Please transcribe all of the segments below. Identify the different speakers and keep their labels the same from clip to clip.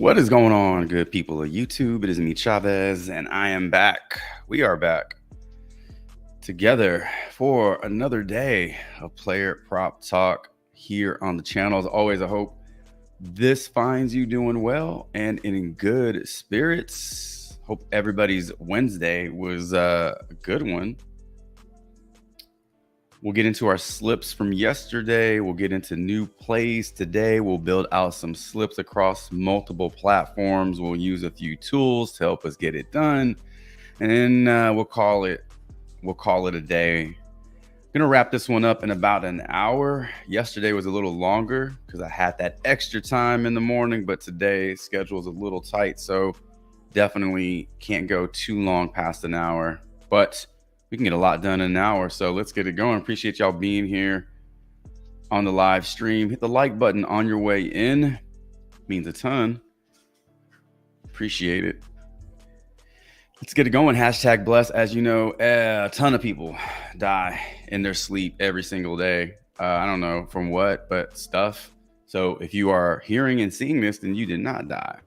Speaker 1: What is going on, good people of YouTube? It is me, Chavez, and I am back. We are back together for another day of player prop talk here on the channel. As always, I hope this finds you doing well and in good spirits. Hope everybody's Wednesday was a good one. We'll get into our slips from yesterday. We'll get into new plays today. We'll build out some slips across multiple platforms. We'll use a few tools to help us get it done. And we'll call it a day. I'm gonna wrap this one up in about an hour. Yesterday was a little longer because I had that extra time in the morning, but today's schedule is a little tight. So definitely can't go too long past an hour, but we can get a lot done in an hour, so let's get it going. Appreciate y'all being here on the live stream. Hit the like button on your way in. Means a ton. Appreciate it. Let's get it going. Hashtag blessed. As you know, a ton of people die in their sleep every single day. I don't know from what, but stuff. So if you are hearing and seeing this, then you did not die.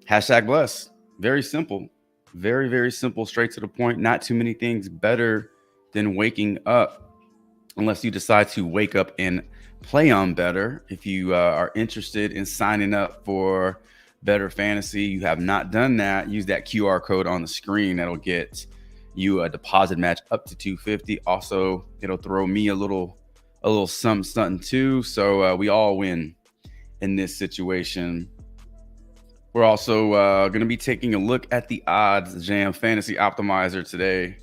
Speaker 1: Hashtag blessed. Very simple. Very, very simple, straight to the point. Not too many things better than waking up, unless you decide to wake up and play on better. If you are interested in signing up for Better Fantasy, you have not done that, use that QR code on the screen. That'll get you a deposit match up to $250. Also, it'll throw me a little something too. So we all win in this situation. We're also going to be taking a look at the odds jam fantasy optimizer today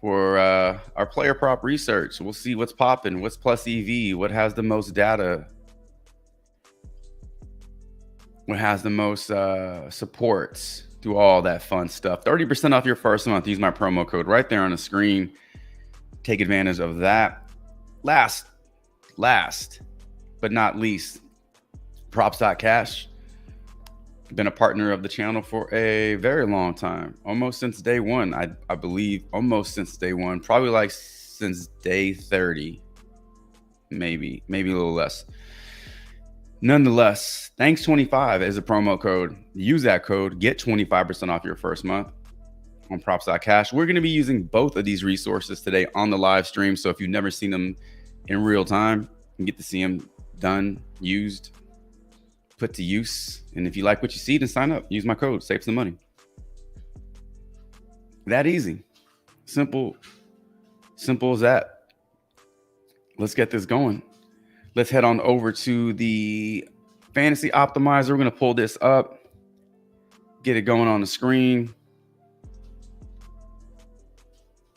Speaker 1: for our player prop research. We'll see what's popping, what's plus EV, what has the most data, what has the most supports, do all that fun stuff. 30% off your first month. Use my promo code right there on the screen. Take advantage of that. Last but not least, props.cash. Been a partner of the channel for a very long time, almost since day one. I believe almost since day one, probably like since day 30, maybe a little less. Nonetheless, thanks 25 is a promo code. Use that code, get 25% off your first month on props.cash. We're going to be using both of these resources today on the live stream. So if you've never seen them in real time, you get to see them done, used, put to use. And if you like what you see, then sign up. Use my code, save some money. That easy. Simple as that. Let's get this going. Let's head on over to the fantasy optimizer. We're going to pull this up, get it going on the screen.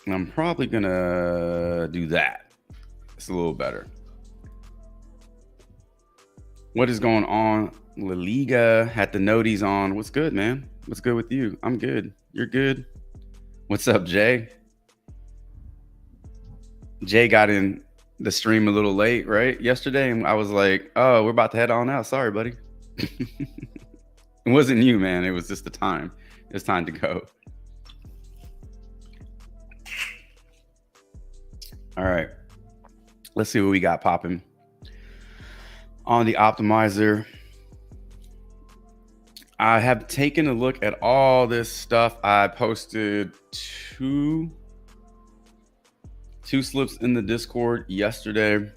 Speaker 1: And I'm probably going to do that. It's a little better. What is going on? La Liga had the noties on. What's good, man? What's good with you? I'm good. You're good. What's up, Jay? Jay got in the stream a little late, right? Yesterday, and I was like, oh, we're about to head on out. Sorry, buddy. It wasn't you, man. It was just the time. It was time to go. All right. Let's see what we got popping on the optimizer. I have taken a look at all this stuff. I posted two slips in the Discord yesterday.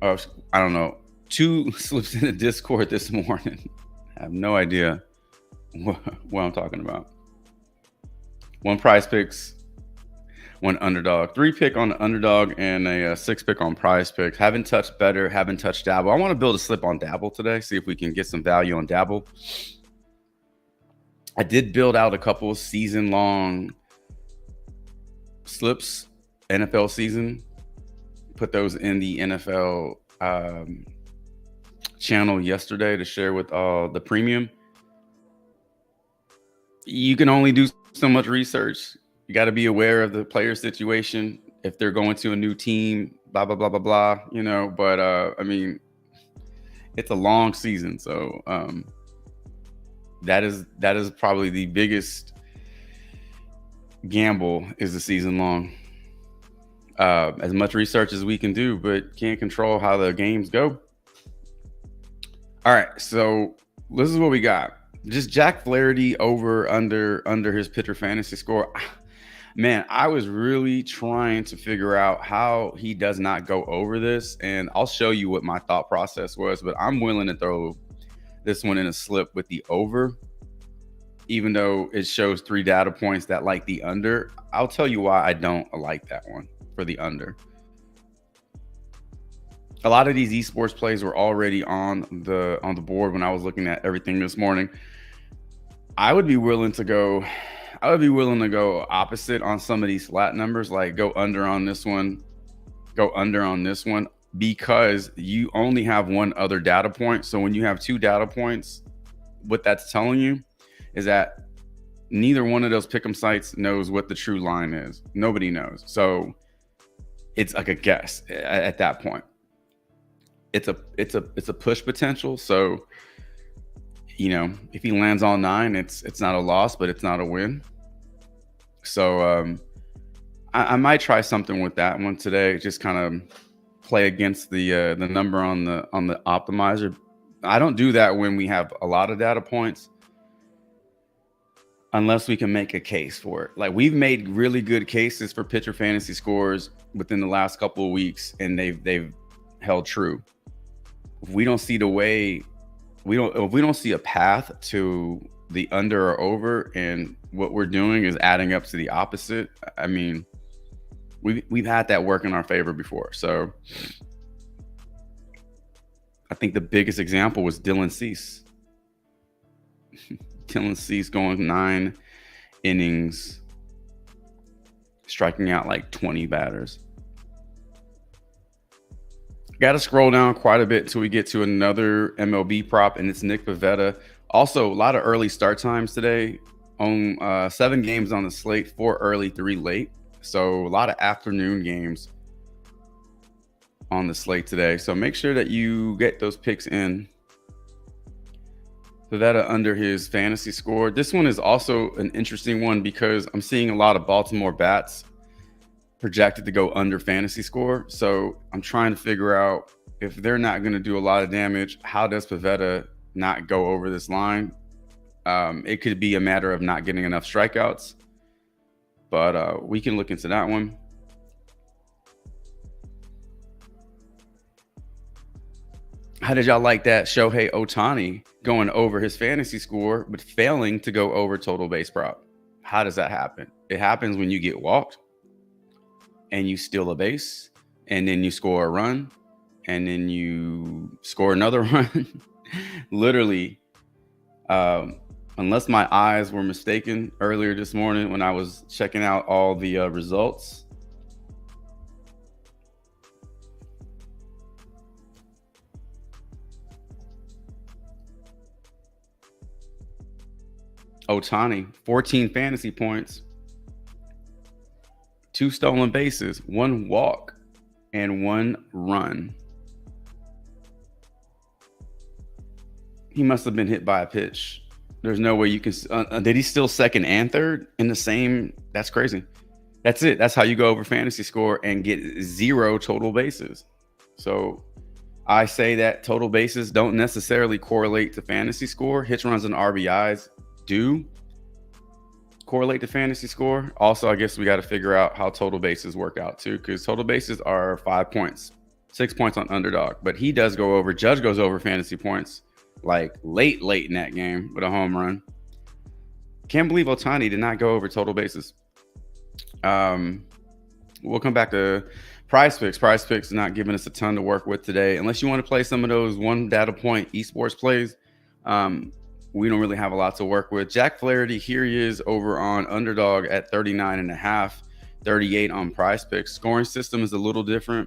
Speaker 1: I don't know, 2 slips in the Discord this morning. I have no idea what I'm talking about. 1 PrizePicks, 1 underdog, 3 pick on the underdog, and a 6 pick on PrizePicks. Haven't touched better, haven't touched Dabble. I want to build a slip on Dabble today, see if we can get some value on Dabble. I did build out a couple of season-long slips, NFL season. Put those in the NFL channel yesterday to share with the premium. You can only do so much research. You got to be aware of the player situation. If they're going to a new team, blah, blah, blah, blah, blah, you know, but I mean, it's a long season. So that is probably the biggest gamble, is the season long. As much research as we can do, but can't control how the games go. All right, so this is what we got. Just Jack Flaherty under his pitcher fantasy score. Man, I was really trying to figure out how he does not go over this, and I'll show you what my thought process was, but I'm willing to throw this one in a slip with the over, even though it shows 3 data points that like the under. I'll tell you why I don't like that one for the under. A lot of these esports plays were already on the board when I was looking at everything this morning. I would be willing to go opposite on some of these flat numbers, like go under on this one, because you only have one other data point. So when you have 2 data points, what that's telling you is that neither one of those pick'em sites knows what the true line is. Nobody knows. So it's like a guess at that point. It's a push potential. So, you know, if he lands on 9, it's not a loss, but it's not a win. So I might try something with that one today. Just kind of play against the number on the optimizer. I don't do that when we have a lot of data points, unless we can make a case for it. Like, we've made really good cases for pitcher fantasy scores within the last couple of weeks, and they've held true. If we don't see if we don't see a path to the under or over, and what we're doing is adding up to the opposite, I mean, we've had that work in our favor before. So I think the biggest example was Dylan Cease. Dylan Cease going 9 innings, striking out like 20 batters. Got to scroll down quite a bit until we get to another MLB prop, and it's Nick Pivetta. Also, a lot of early start times today. On 7 games on the slate, 4 early, 3 late. So a lot of afternoon games on the slate today. So make sure that you get those picks in. Pivetta under his fantasy score. This one is also an interesting one because I'm seeing a lot of Baltimore bats projected to go under fantasy score. So I'm trying to figure out, if they're not going to do a lot of damage, how does Pivetta not go over this line? It could be a matter of not getting enough strikeouts, but we can look into that one. How did y'all like that Shohei Ohtani going over his fantasy score but failing to go over total base prop? How does that happen? It happens when you get walked and you steal a base, and then you score a run, and then you score another run. Literally, unless my eyes were mistaken earlier this morning when I was checking out all the results. Ohtani, 14 fantasy points, 2 stolen bases, 1 walk, and 1 run. He must have been hit by a pitch. There's no way you can. Did he still second and third in the same? That's crazy. That's it. That's how you go over fantasy score and get 0 total bases. So I say that total bases don't necessarily correlate to fantasy score. Hits, runs, and RBIs do correlate to fantasy score. Also, I guess we got to figure out how total bases work out too, because total bases are 5 points, 6 points on underdog, but he does go over. Judge goes over fantasy points like late in that game with a home run. Can't believe Ohtani did not go over total bases. We'll come back to PrizePicks. PrizePicks is not giving us a ton to work with today, unless you want to play some of those 1 data point esports plays. We don't really have a lot to work with. Jack Flaherty, here he is over on underdog at 39.5, 38 on PrizePicks. Scoring system is a little different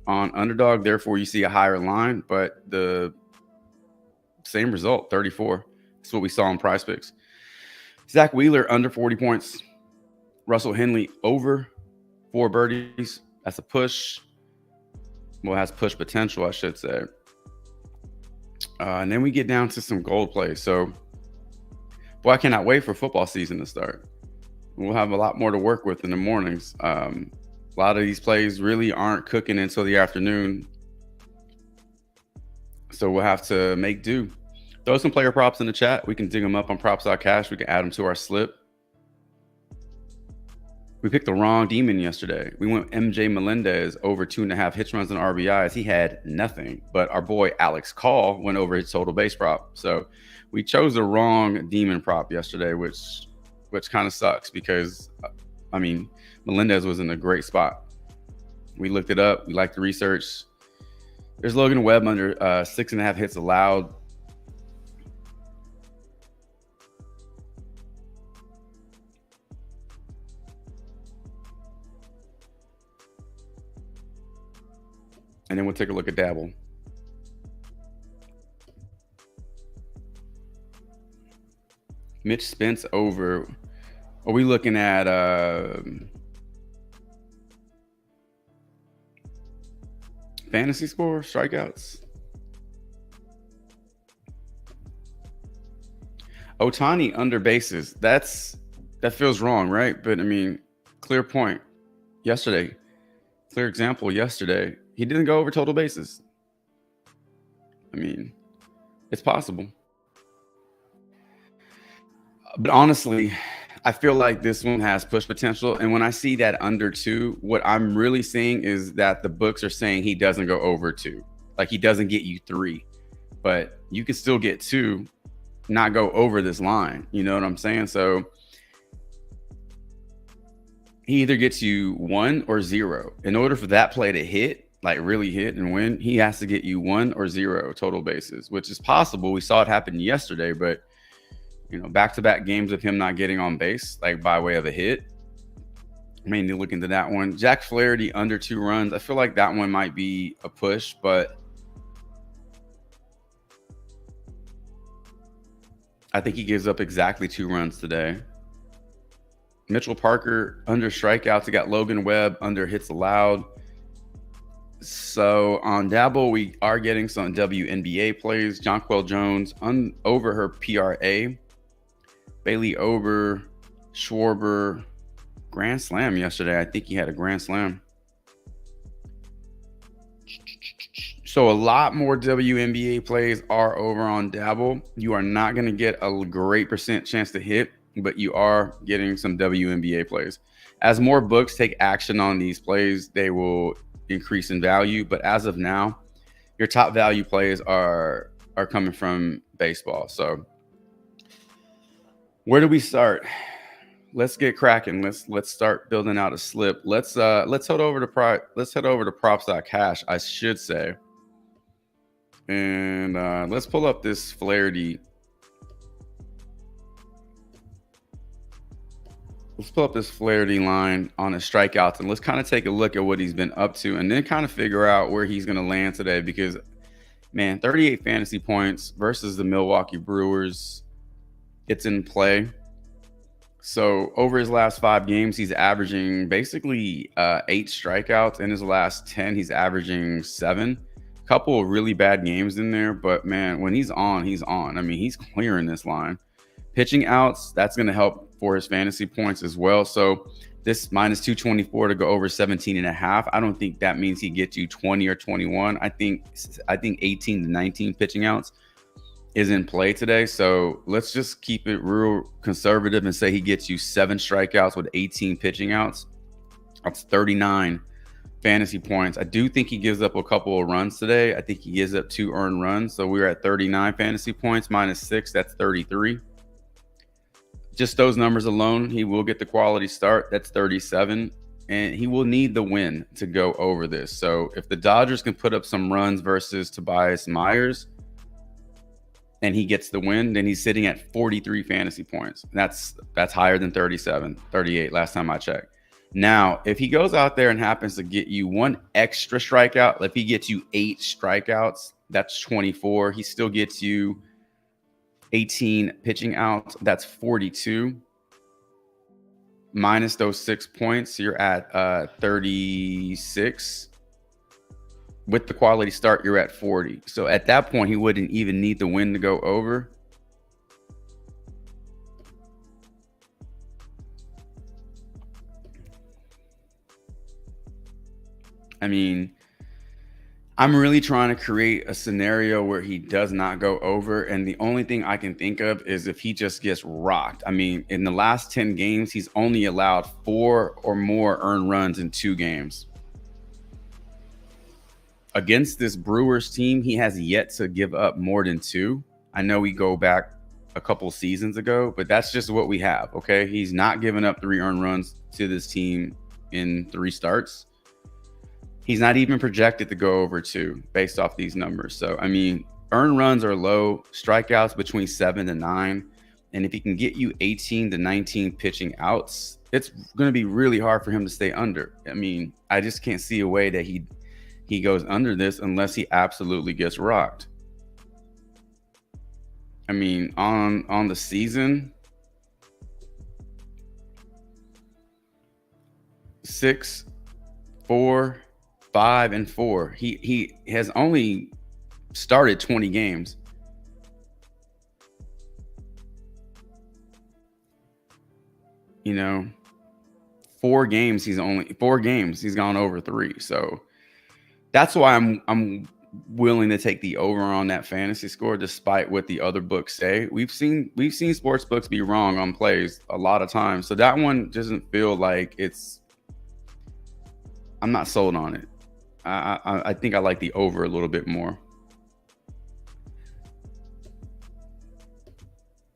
Speaker 1: on underdog, therefore you see a higher line, but the same result, 34. That's what we saw on PrizePicks. Zach Wheeler under 40 points. Russell Henley over 4 birdies. That's a push. Well, it has push potential, I should say. And then we get down to some gold plays. So, boy, I cannot wait for football season to start. We'll have a lot more to work with in the mornings. A lot of these plays really aren't cooking until the afternoon. So we'll have to make do. Throw some player props in the chat. We can dig them up on props.cash. We can add them to our slip. We picked the wrong demon yesterday. We went MJ Melendez over 2.5 hits, runs, and RBIs. He had nothing, but our boy Alex Call went over his total base prop. So we chose the wrong demon prop yesterday, which kind of sucks because, I mean, Melendez was in a great spot. We looked it up. We liked the research. There's Logan Webb under 6.5 hits allowed. And then we'll take a look at Dabble. Mitch Spence over. Are we looking at fantasy score, strikeouts? Ohtani under bases. That feels wrong, right? But I mean, clear point yesterday. Clear example yesterday. He didn't go over total bases. I mean, it's possible. But honestly, I feel like this one has push potential. And when I see that under 2, what I'm really seeing is that the books are saying he doesn't go over 2. Like he doesn't get you 3. But you can still get 2, not go over this line. You know what I'm saying? So he either gets you 1 or 0. In order for that play to hit, like really hit and win, he has to get you 1 or 0 total bases, which is possible. We saw it happen yesterday, but you know, back-to-back games of him not getting on base, like by way of a hit. Mainly look into that one. Jack Flaherty under 2 runs. I feel like that one might be a push, but I think he gives up exactly 2 runs today. Mitchell Parker under strikeouts. We got Logan Webb under hits allowed. So on Dabble, we are getting some WNBA plays. Jonquel Jones over her PRA. Bailey Ober, Schwarber, grand slam yesterday. I think he had a grand slam. So a lot more WNBA plays are over on Dabble. You are not going to get a great % chance to hit, but you are getting some WNBA plays. As more books take action on these plays, they will increase in value. But as of now, your top value plays are coming from baseball. So where do we start? Let's get cracking. Let's start building out a slip. Let's head over to props.cash, I should say. And let's pull up this Flaherty. Let's pull up this Flaherty line on his strikeouts, and let's kind of take a look at what he's been up to, and then kind of figure out where he's going to land today. Because, man, 38 fantasy points versus the Milwaukee Brewers, it's in play. So over his last 5 games, he's averaging basically 8 strikeouts. In his last 10, he's averaging 7. A couple of really bad games in there, but man, when he's on, he's on. I mean, he's clearing this line. Pitching outs, that's going to help for his fantasy points as well. So this minus 224 to go over 17.5. I don't think that means he gets you 20 or 21. I think 18 to 19 pitching outs is in play today. So let's just keep it real conservative and say he gets you 7 strikeouts with 18 pitching outs. That's 39 fantasy points. I do think he gives up a couple of runs today. I think he gives up 2 earned runs. So we're at 39 fantasy points minus 6. That's 33. Just those numbers alone, he will get the quality start. That's 37. And he will need the win to go over this. So if the Dodgers can put up some runs versus Tobias Myers and he gets the win, then he's sitting at 43 fantasy points. That's higher than 37, 38 last time I checked. Now, if he goes out there and happens to get you 1 extra strikeout, if he gets you 8 strikeouts, that's 24. He still gets you 18 pitching out, that's 42. Minus those 6 points, you're at 36. With the quality start, you're at 40. So at that point, he wouldn't even need the win to go over. I mean, I'm really trying to create a scenario where he does not go over. And the only thing I can think of is if he just gets rocked. I mean, in the last 10 games, he's only allowed 4 or more earned runs in 2 games. Against this Brewers team, he has yet to give up more than 2. I know we go back a couple seasons ago, but that's just what we have. Okay. He's not giving up 3 earned runs to this team in 3 starts. He's not even projected to go over 2 based off these numbers. So, I mean, earned runs are low, strikeouts between 7 to 9. And if he can get you 18 to 19 pitching outs, it's going to be really hard for him to stay under. I mean, I just can't see a way that he goes under this unless he absolutely gets rocked. I mean, on the season, 6, 4, 5, and 4. He has only started 20 games. You know, 4 games he's gone over 3. So that's why I'm willing to take the over on that fantasy score, despite what the other books say. We've seen sports books be wrong on plays a lot of times. So that one doesn't feel like I'm not sold on it. I think I like the over a little bit more.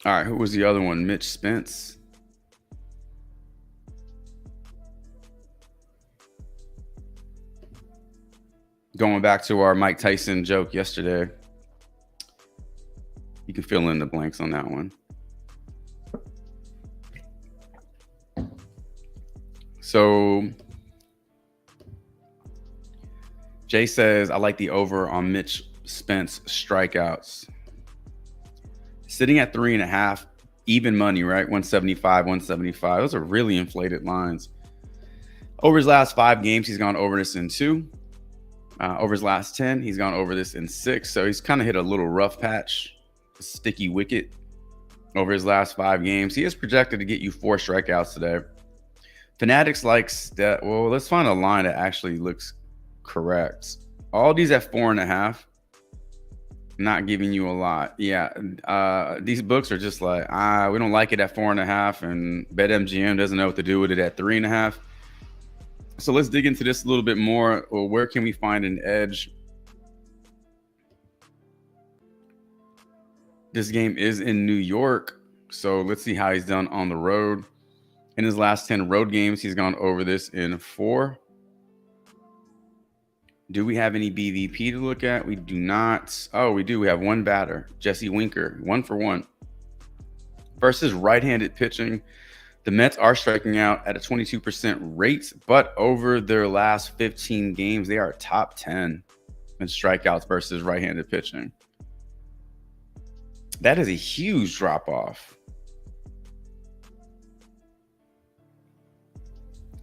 Speaker 1: All right, who was the other one? Mitch Spence. Going back to our Mike Tyson joke yesterday. You can fill in the blanks on that one. So Jay says, I like the over on Mitch Spence strikeouts. Sitting at 3.5, even money, right? 175, 175. Those are really inflated lines. Over his last 5 games, he's gone over this in 2. Over his last 10, he's gone over this in 6. So he's kind of hit a little rough patch, a sticky wicket over his last 5 games. He is projected to get you 4 strikeouts today. Fanatics likes that. Well, let's find a line that actually looks correct. All these at 4.5, not giving you a lot. Yeah, these books are just like, we don't like it at 4.5, and BetMGM doesn't know what to do with it at 3.5. So let's dig into this a little bit more. Well, where can we find an edge? This game is in New York, so let's see how he's done on the road. In his last 10 road games, he's gone over this in 4. Do we have any BVP to look at? We do not. Oh, we do. We have 1 batter, Jesse Winker, 1 for 1. Versus right-handed pitching, the Mets are striking out at a 22% rate, but over their last 15 games, they are top 10 in strikeouts versus right-handed pitching. That is a huge drop-off.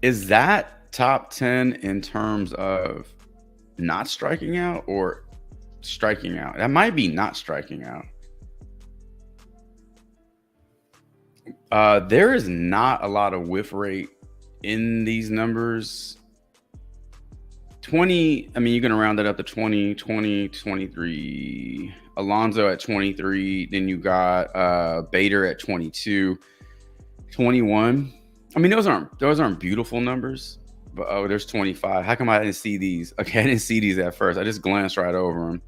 Speaker 1: Is that top 10 in terms of not striking out or striking out? That might be not striking out. There is not a lot of whiff rate in these numbers. 20, I mean, you can round it up to 20, 23. Alonso at 23. Then you got BETR at 22. 21. I mean, those aren't beautiful numbers. But oh, there's 25. How come I didn't see these? Okay, I didn't see these at first. I just glanced right over them.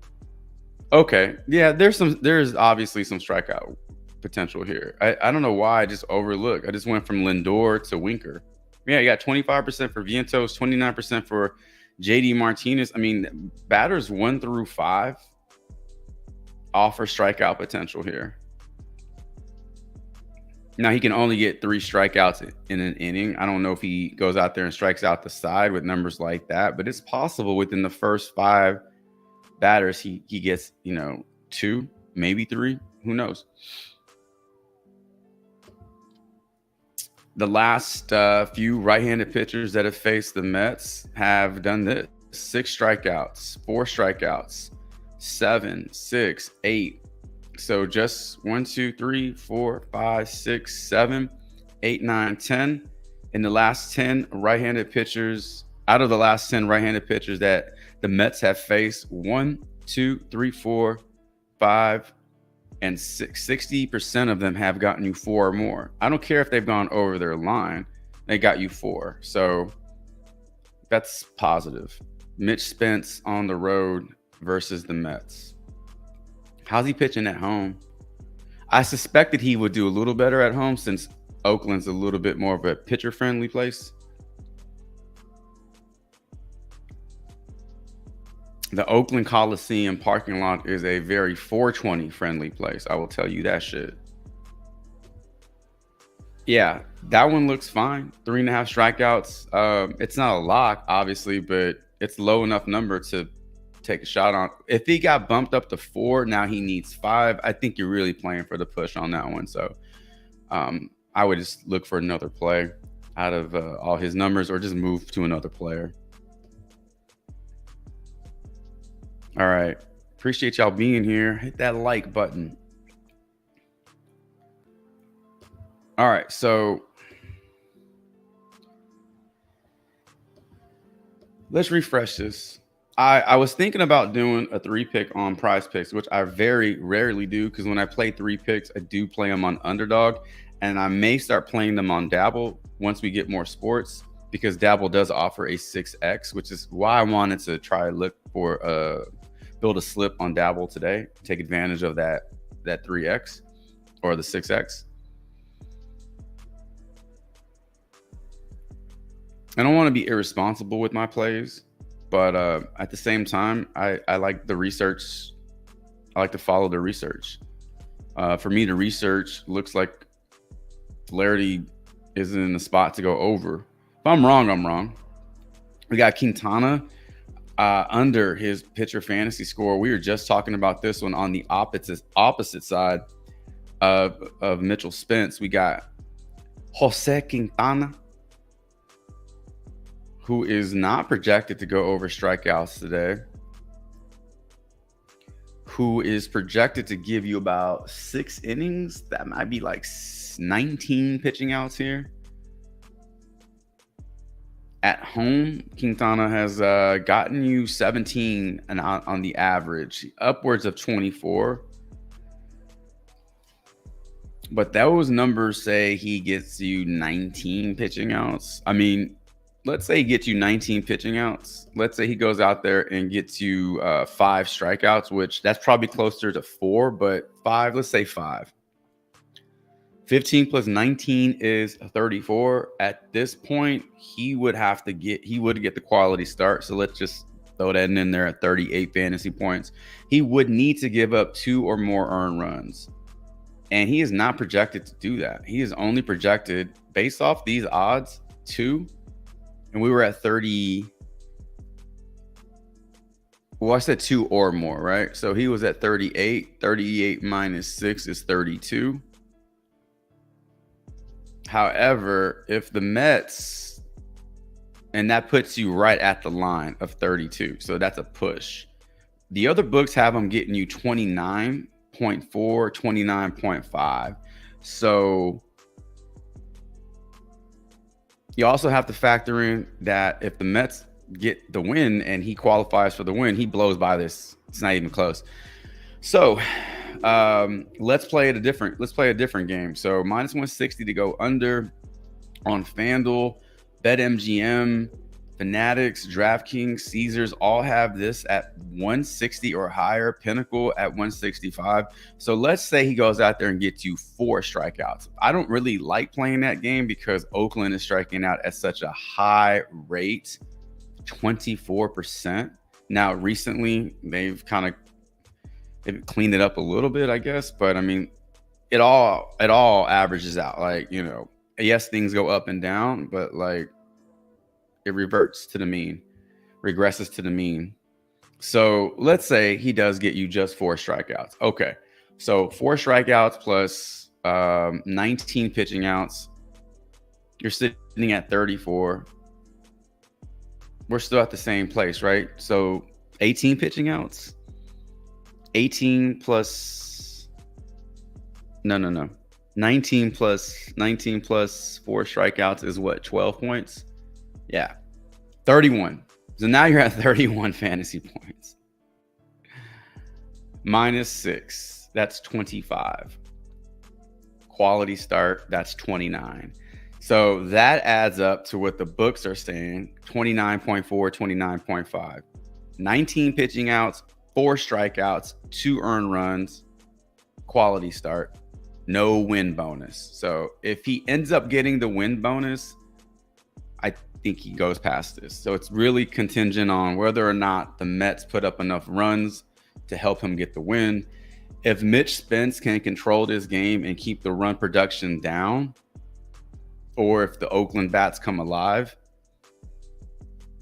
Speaker 1: Okay, yeah, there's obviously some strikeout potential here. I don't know why I just overlooked. I just went from Lindor to Winker. Yeah, you got 25% for Vientos, 29% for JD Martinez. I mean, batters 1 through 5 offer strikeout potential here. Now, he can only get 3 strikeouts in an inning. I don't know if he goes out there and strikes out the side with numbers like that, but it's possible within the first 5 batters, he gets, 2, maybe 3. Who knows? The last few right-handed pitchers that have faced the Mets have done this. 6 strikeouts, 4 strikeouts, 7, 6, 8. So just 1, 2, 3, 4, 5, 6, 7, 8, 9, 10. In the last 10 right-handed pitchers, out of the last 10 right-handed pitchers that the Mets have faced 1, 2, 3, 4, 5, and 60% of them have gotten you 4 or more. I don't care if they've gone over their line. They got you 4. So that's positive. Mitch Spence on the road versus the Mets. How's he pitching at home? I suspected he would do a little better at home since Oakland's a little bit more of a pitcher-friendly place. The Oakland Coliseum parking lot is a very 420 friendly place. I will tell you that shit. Yeah, that one looks fine. 3.5 strikeouts. It's not a lock, obviously, but it's low enough number to take a shot on. If he got bumped up to 4, now he needs 5. I think you're really playing for the push on that one. So I would just look for another play out of all his numbers, or just move to another player. All right. Appreciate y'all being here. Hit that like button. All right. So let's refresh this. I was thinking about doing a 3-pick on PrizePicks, which I very rarely do, because when I play 3 picks, I do play them on Underdog, and I may start playing them on Dabble once we get more sports, because Dabble does offer a 6x, which is why I wanted to try to look for build a slip on Dabble today, take advantage of that 3x or the 6x. I don't want to be irresponsible with my plays, but at the same time, I like the research. I like to follow the research. For me, the research looks like Flaherty isn't in the spot to go over. If I'm wrong, I'm wrong. We got Quintana under his pitcher fantasy score. We were just talking about this one on the opposite side of Mitchell Spence. We got Jose Quintana, who is not projected to go over strikeouts today, who is projected to give you about 6 innings. That might be like 19 pitching outs here. At home, Quintana has gotten you 17 on the average, upwards of 24. But those numbers say he gets you 19 pitching outs. I mean, let's say he gets you 19 pitching outs. Let's say he goes out there and gets you 5 strikeouts, which that's probably closer to 4, but 5, let's say 5. 15 plus 19 is 34. At this point, he would get the quality start. So let's just throw that in there at 38 fantasy points. He would need to give up 2 or more earned runs. And he is not projected to do that. He is only projected, based off these odds, 2. And we were at 30. Well, I said 2 or more, right? So he was at 38. 38 minus 6 is 32. However, if the Mets, and that puts you right at the line of 32. So that's a push. The other books have them getting you 29.4, 29.5. So you also have to factor in that if the Mets get the win and he qualifies for the win, he blows by this. It's not even close. So let's play a different game. So minus 160 to go under on FanDuel, BetMGM, Fanatics, DraftKings, Caesars all have this at 160 or higher. Pinnacle at 165. So let's say he goes out there and gets you 4 strikeouts. I don't really like playing that game because Oakland is striking out at such a high rate, 24%. Now recently they've cleaned it up a little bit, I guess, but I mean, it all averages out. Like, you know, yes, things go up and down, but like it reverts to the mean, regresses to the mean. So let's say he does get you just 4 strikeouts. Okay, so 4 strikeouts plus 19 pitching outs. You're sitting at 34. We're still at the same place, right? So 18 pitching outs. 18 plus 19 plus 4 strikeouts is what, 12 points? Yeah, 31. So now you're at 31 fantasy points. -6, that's 25. Quality start, that's 29. So that adds up to what the books are saying, 29.4, 29.5. 19 pitching outs, 4 strikeouts, 2 earned runs, quality start, no win bonus. So if he ends up getting the win bonus, I think he goes past this. So it's really contingent on whether or not the Mets put up enough runs to help him get the win. If Mitch Spence can control this game and keep the run production down, or if the Oakland bats come alive,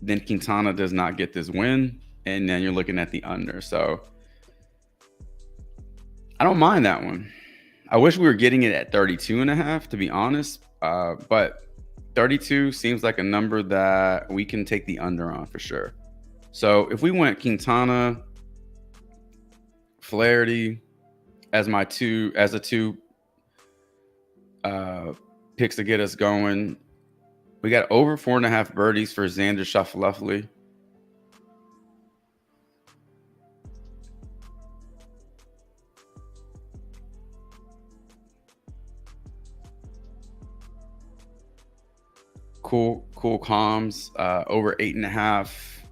Speaker 1: then Quintana does not get this win, and then you're looking at the under. So I don't mind that one. I wish we were getting it at 32.5, to be honest, but 32 seems like a number that we can take the under on for sure. So if we went Quintana, Flaherty as my two picks to get us going, we got over 4.5 birdies for Xander Schauffele. Cool comms, over 8.5.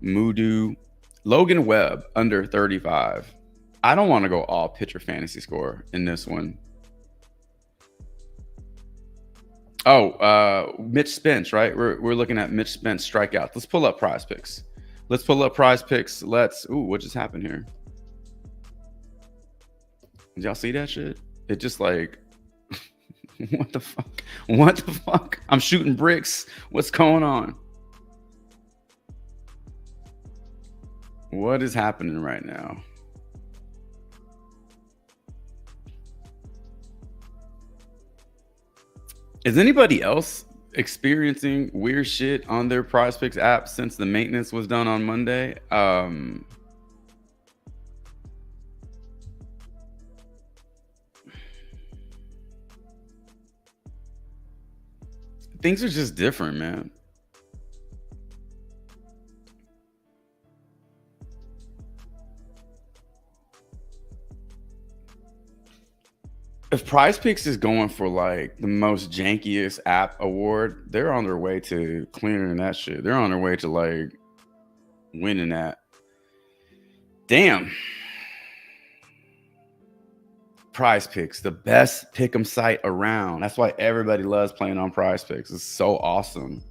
Speaker 1: Mudu. Logan Webb under 35. I don't want to go all pitcher fantasy score in this one. Oh, Mitch Spence, right? We're looking at Mitch Spence strikeouts. Let's pull up PrizePicks. Ooh, what just happened here? Did y'all see that shit? It just like, what the fuck? I'm shooting bricks. What's going on? What is happening right now? Is anybody else experiencing weird shit on their PrizePicks app since the maintenance was done on Monday? Things are just different, man. If PrizePicks is going for like the most jankiest app award, they're on their way to clearing that shit. They're on their way to like winning that. Damn. PrizePicks, the best pick'em site around. That's why everybody loves playing on PrizePicks. It's so awesome.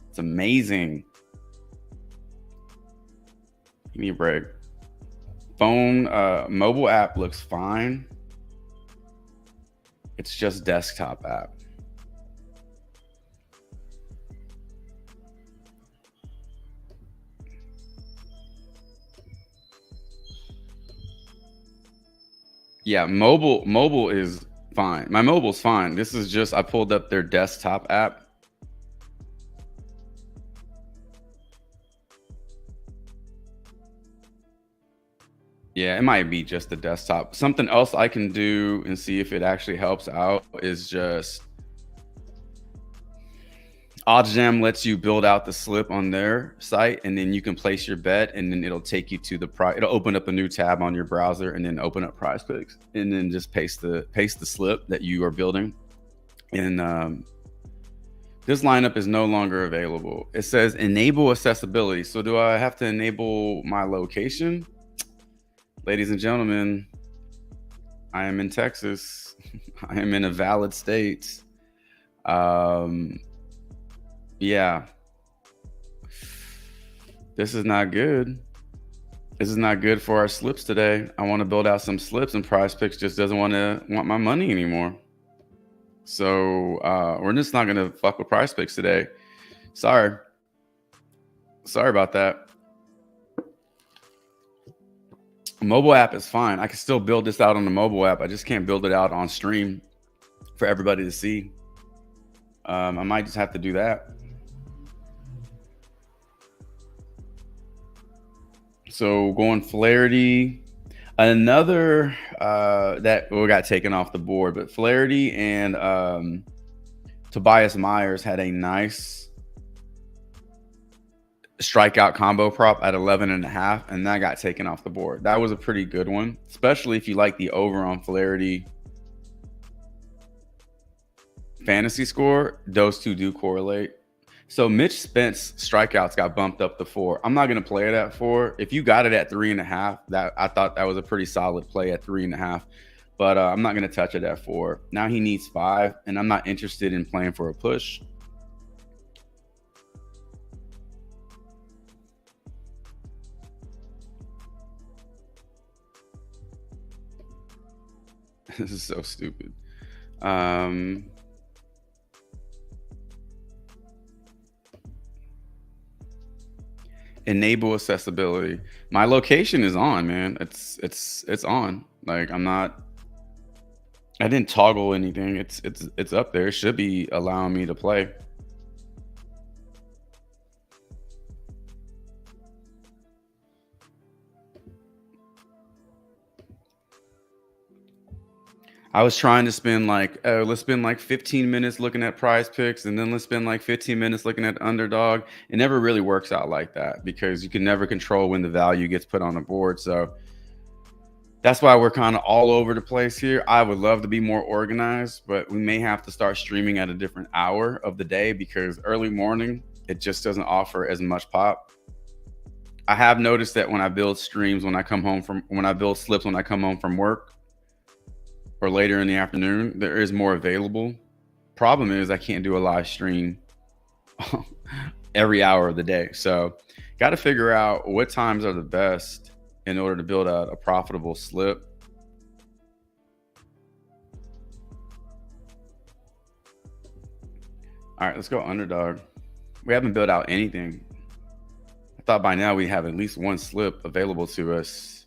Speaker 1: It's amazing. Give me a break. Phone, mobile app looks fine. It's just desktop app. Yeah, mobile is fine. My mobile's fine. This is just, I pulled up their desktop app. Yeah, it might be just the desktop. Something else I can do and see if it actually helps out is just OddsJam lets you build out the slip on their site, and then you can place your bet, and then it'll take you to the price. It'll open up a new tab on your browser, and then open up PrizePicks, and then just paste the slip that you are building. And this lineup is no longer available. It says enable accessibility. So do I have to enable my location? Ladies and gentlemen, I am in Texas. I am in a valid state. Yeah. This is not good. This is not good for our slips today. I want to build out some slips, and PrizePicks just doesn't want my money anymore. So we're just not gonna fuck with PrizePicks today. Sorry about that. Mobile app is fine. I can still build this out on the mobile app. I just can't build it out on stream for everybody to see. I might just have to do that. So going Flaherty, another that got taken off the board, but Flaherty and Tobias Myers had a nice strikeout combo prop at 11.5, and that got taken off the board. That was a pretty good one, especially if you like the over on Flaherty fantasy score. Those two do correlate. So Mitch Spence strikeouts got bumped up to 4. I'm not going to play it at 4. If you got it at 3.5, that I thought that was a pretty solid play at 3.5. But I'm not going to touch it at 4. Now he needs 5, and I'm not interested in playing for a push. This is so stupid. Enable accessibility. My location is on, man. It's on. Like I didn't toggle anything. It's up there. It should be allowing me to play. I was trying to spend like, let's spend like 15 minutes looking at PrizePicks, and then let's spend like 15 minutes looking at underdog. It never really works out like that because you can never control when the value gets put on the board. So that's why we're kind of all over the place here. I would love to be more organized, but we may have to start streaming at a different hour of the day because early morning, it just doesn't offer as much pop. I have noticed that when I build streams, when I build slips, when I come home from work, or later in the afternoon, there is more available. Problem is I can't do a live stream every hour of the day. So got to figure out what times are the best in order to build out a profitable slip. All right, let's go underdog. We haven't built out anything. I thought by now we have at least one slip available to us.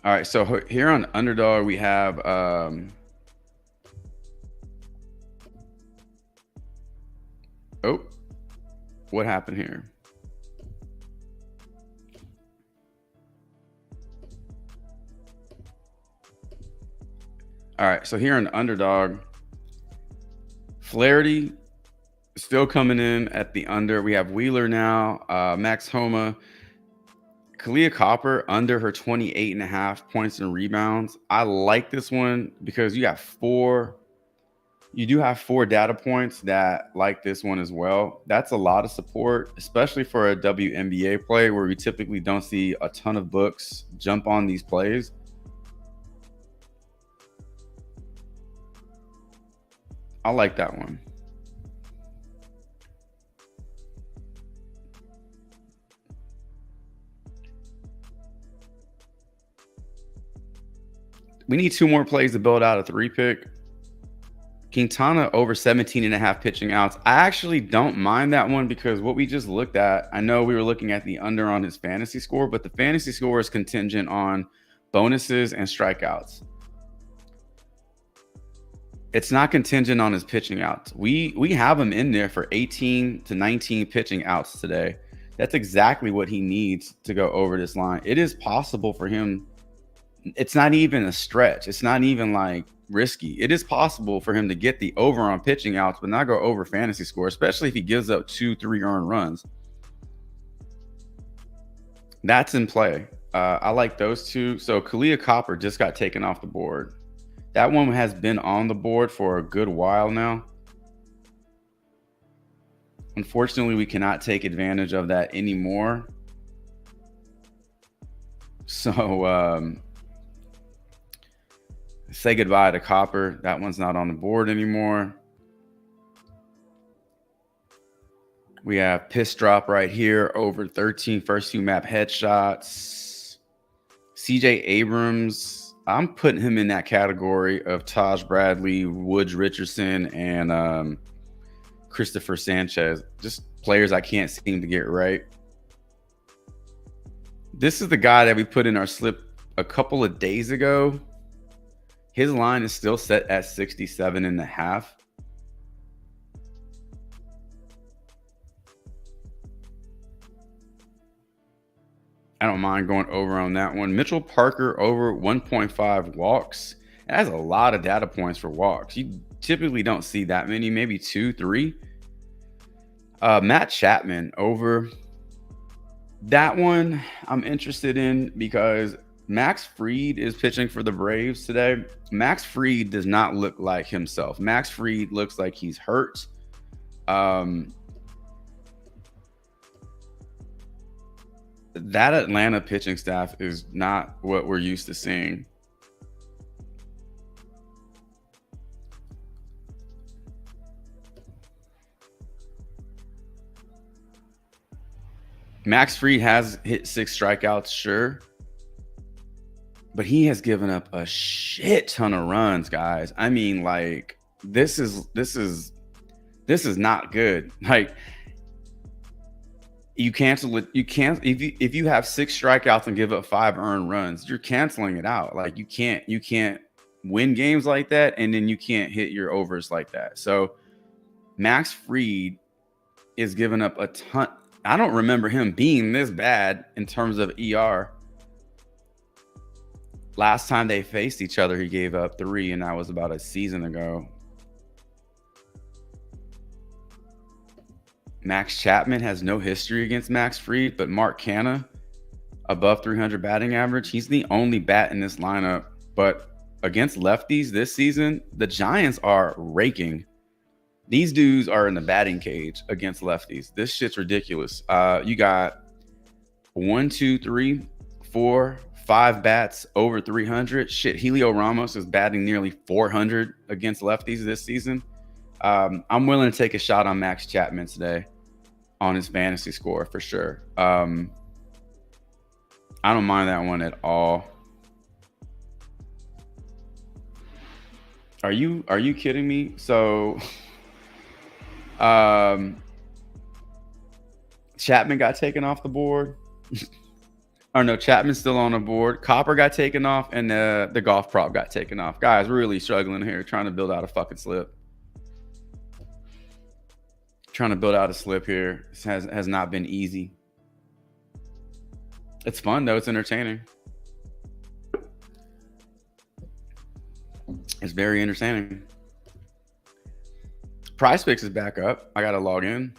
Speaker 1: All right, so here on underdog, we have oh, what happened here? All right, so here on underdog, Flaherty still coming in at the under. We have Wheeler now, Max Homa. Kalia Copper under her 28.5 points and rebounds. I like this one because you do have 4 data points that like this one as well. That's a lot of support, especially for a WNBA play where we typically don't see a ton of books jump on these plays. I like that one. We need 2 more plays to build out a 3-pick. Quintana over 17.5 pitching outs. I actually don't mind that one because what we just looked at, I know we were looking at the under on his fantasy score, but the fantasy score is contingent on bonuses and strikeouts. It's not contingent on his pitching outs. We have him in there for 18 to 19 pitching outs today. That's exactly what he needs to go over this line. It is possible for him. It's not even a stretch. It's not even like risky. It is possible for him to get the over on pitching outs, but not go over fantasy score, especially if he gives up 2-3 earned runs. That's in play. I like those two. So Kalia Copper just got taken off the board. That one has been on the board for a good while now. Unfortunately, we cannot take advantage of that anymore. So say goodbye to Copper. That one's not on the board anymore. We have Piss Drop right here, over 13 first 2 map headshots. CJ Abrams, I'm putting him in that category of Taj Bradley, Woods Richardson, and Christopher Sanchez. Just players I can't seem to get right. This is the guy that we put in our slip a couple of days ago. His line is still set at 67.5. I don't mind going over on that one. Mitchell Parker over 1.5 walks. It has a lot of data points for walks. You typically don't see that many, maybe 2, 3. Matt Chapman over. That one I'm interested in because Max Fried is pitching for the Braves today. Max Fried does not look like himself. Max Fried looks like he's hurt. That Atlanta pitching staff is not what we're used to seeing. Max Fried has hit 6 strikeouts, sure. But he has given up a shit ton of runs, guys. I mean, like, this is not good. Like, you cancel it. You can't if you have 6 strikeouts and give up 5 earned runs, you're canceling it out. Like, you can't win games like that, and then you can't hit your overs like that. So Max Fried is giving up a ton. I don't remember him being this bad in terms of ER. Last time they faced each other, he gave up 3, and that was about a season ago. Max Chapman has no history against Max Fried, but Mark Canha, above 300 batting average. He's the only bat in this lineup. But against lefties this season, the Giants are raking. These dudes are in the batting cage against lefties. This shit's ridiculous. You got 1, 2, 3, 4, 5 bats over 300. Shit, Helio Ramos is batting nearly 400 against lefties this season. I'm willing to take a shot on Max Chapman today on his fantasy score for sure. I don't mind that one at all. Are you kidding me? So Chapman got taken off the board. Or no, Chapman's still on the board. Copper got taken off, and the golf prop got taken off. Guys, we're really struggling here, trying to build out a fucking slip. Trying to build out a slip here. This has not been easy. It's fun though. It's entertaining. It's very entertaining. PrizePicks is back up. I gotta log in.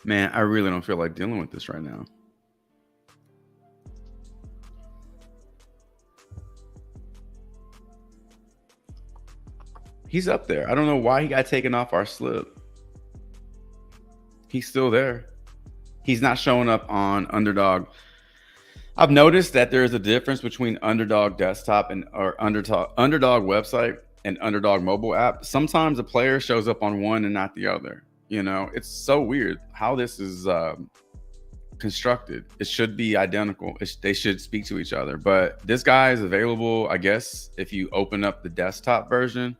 Speaker 1: Man, I really don't feel like dealing with this right now. He's up there. I don't know why he got taken off our slip. He's still there. He's not showing up on Underdog. I've noticed that there is a difference between Underdog desktop and or Underdog website and Underdog mobile app. Sometimes a player shows up on one and not the other. You know, it's so weird how this is constructed. It should be identical. They should speak to each other. But this guy is available, I guess, if you open up the desktop version.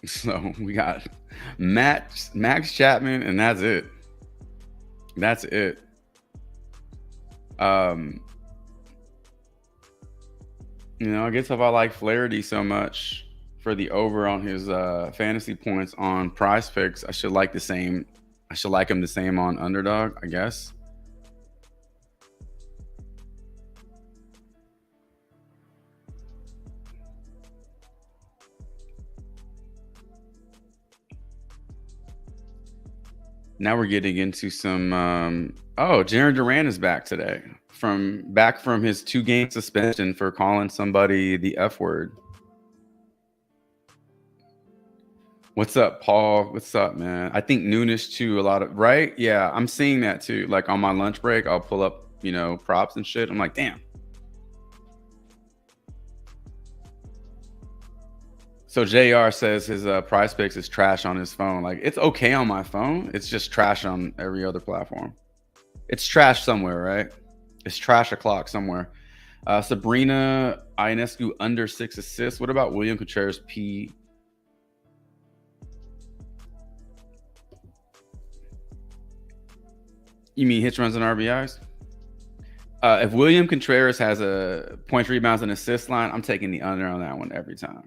Speaker 1: So we got Max Chapman, and that's it. That's it. You know, I guess if I like Flaherty so much for the over on his fantasy points on PrizePicks, I should like the same. I should like him the same on Underdog, I guess. Now we're getting into some oh, Jaron Duran is back today. Back from his 2-game suspension for calling somebody the F word. What's up, Paul? What's up, man? I think noonish too, a lot of, right? Yeah, I'm seeing that too. Like on my lunch break, I'll pull up, you know, props and shit. I'm like, damn. So JR says his PrizePicks is trash on his phone. Like, it's okay on my phone. It's just trash on every other platform. It's trash somewhere, right? It's trash o'clock somewhere. Sabrina Ionescu under 6 assists. What about William Contreras P? You mean hits, runs, and RBIs? If William Contreras has a points, rebounds, and assist line, I'm taking the under on that one every time.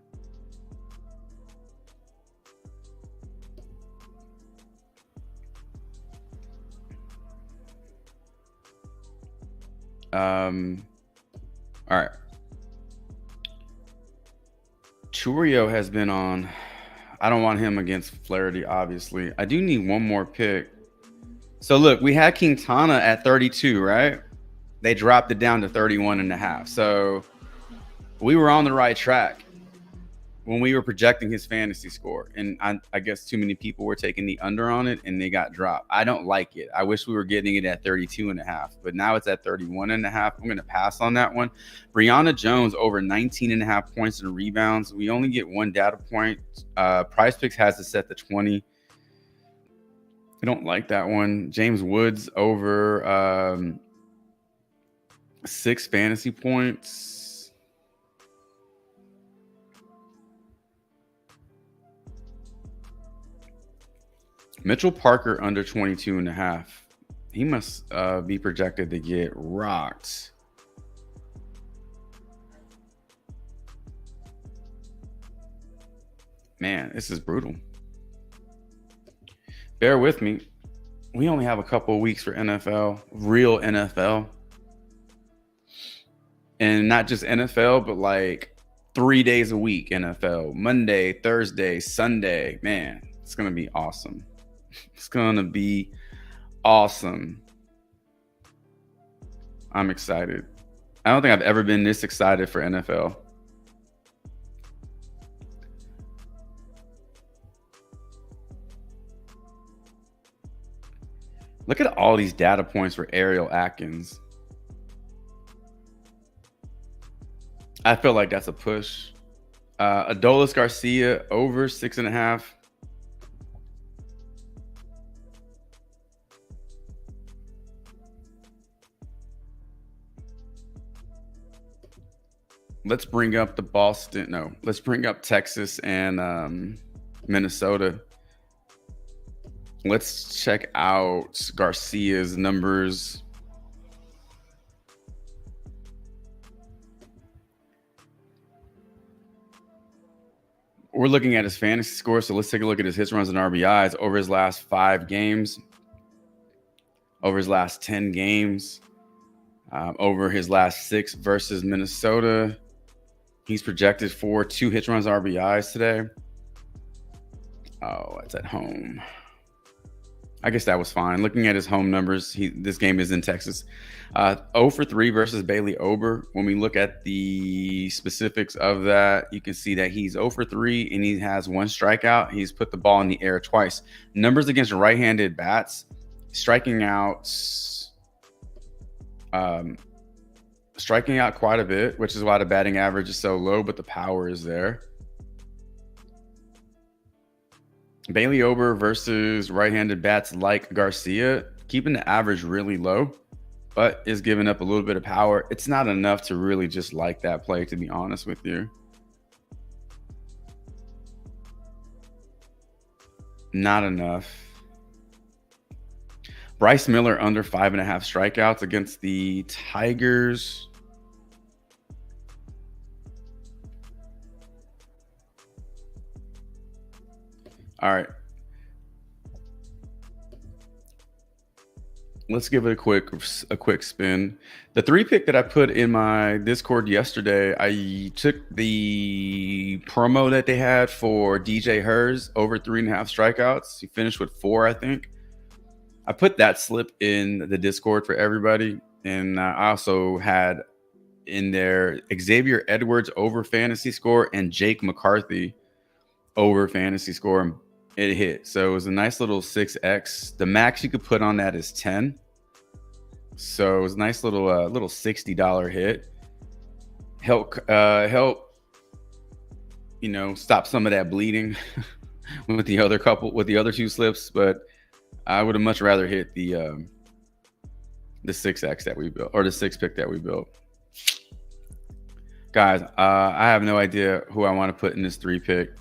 Speaker 1: All right. Churio has been on. I don't want him against Flaherty, obviously. I do need one more pick. So look, we had Quintana at 32, right? They dropped it down to 31.5. So we were on the right track when we were projecting his fantasy score. And I guess too many people were taking the under on it and they got dropped. I don't like it. I wish we were getting it at 32.5, but now it's at 31.5. I'm going to pass on that one. Brianna Jones over 19.5 points and rebounds. We only get one data point. PrizePicks has it set to 20. I don't like that one. James Woods over 6 fantasy points. Mitchell Parker under 22.5. He must be projected to get rocked. Man, this is brutal. Bear with me. We only have a couple of weeks for NFL, real NFL. And not just NFL, but like 3 days a week NFL. Monday, Thursday, Sunday. Man, it's going to be awesome. It's going to be awesome. I'm excited. I don't think I've ever been this excited for NFL. Look at all these data points for Ariel Atkins. I feel like that's a push. Adolis Garcia over 6.5. Let's bring up the Boston. No, let's bring up Texas and Minnesota. Let's check out Garcia's numbers. We're looking at his fantasy score, so let's take a look at his hits, runs, and RBIs over his last 5 games, over his last 10 games, over his last 6 versus Minnesota. He's projected for 2 hits, runs, RBIs today. Oh, it's at home. I guess that was fine. Looking at his home numbers, this game is in Texas. 0 for 3 versus Bailey Ober. When we look at the specifics of that, you can see that he's 0 for 3 and he has 1 strikeout. He's put the ball in the air twice. Numbers against right-handed bats, striking out quite a bit, which is why the batting average is so low, but the power is there. Bailey Ober versus right-handed bats like Garcia, keeping the average really low, but is giving up a little bit of power. It's not enough to really just like that play, to be honest with you. Not enough. Bryce Miller under 5.5 strikeouts against the Tigers. All right. Let's give it a quick spin. The 3 pick that I put in my Discord yesterday, I took the promo that they had for DJ Hers over 3.5 strikeouts. He finished with 4, I think. I put that slip in the Discord for everybody. And I also had in there Xavier Edwards over fantasy score and Jake McCarthy over fantasy score. It hit. So it was a nice little 6x. The max you could put on that is 10. So it was a nice little $60 hit. Help stop some of that bleeding with the other 2 slips, but I would have much rather hit the 6x that we built, or the 6 pick that we built. Guys, I have no idea who I want to put in this 3 pick.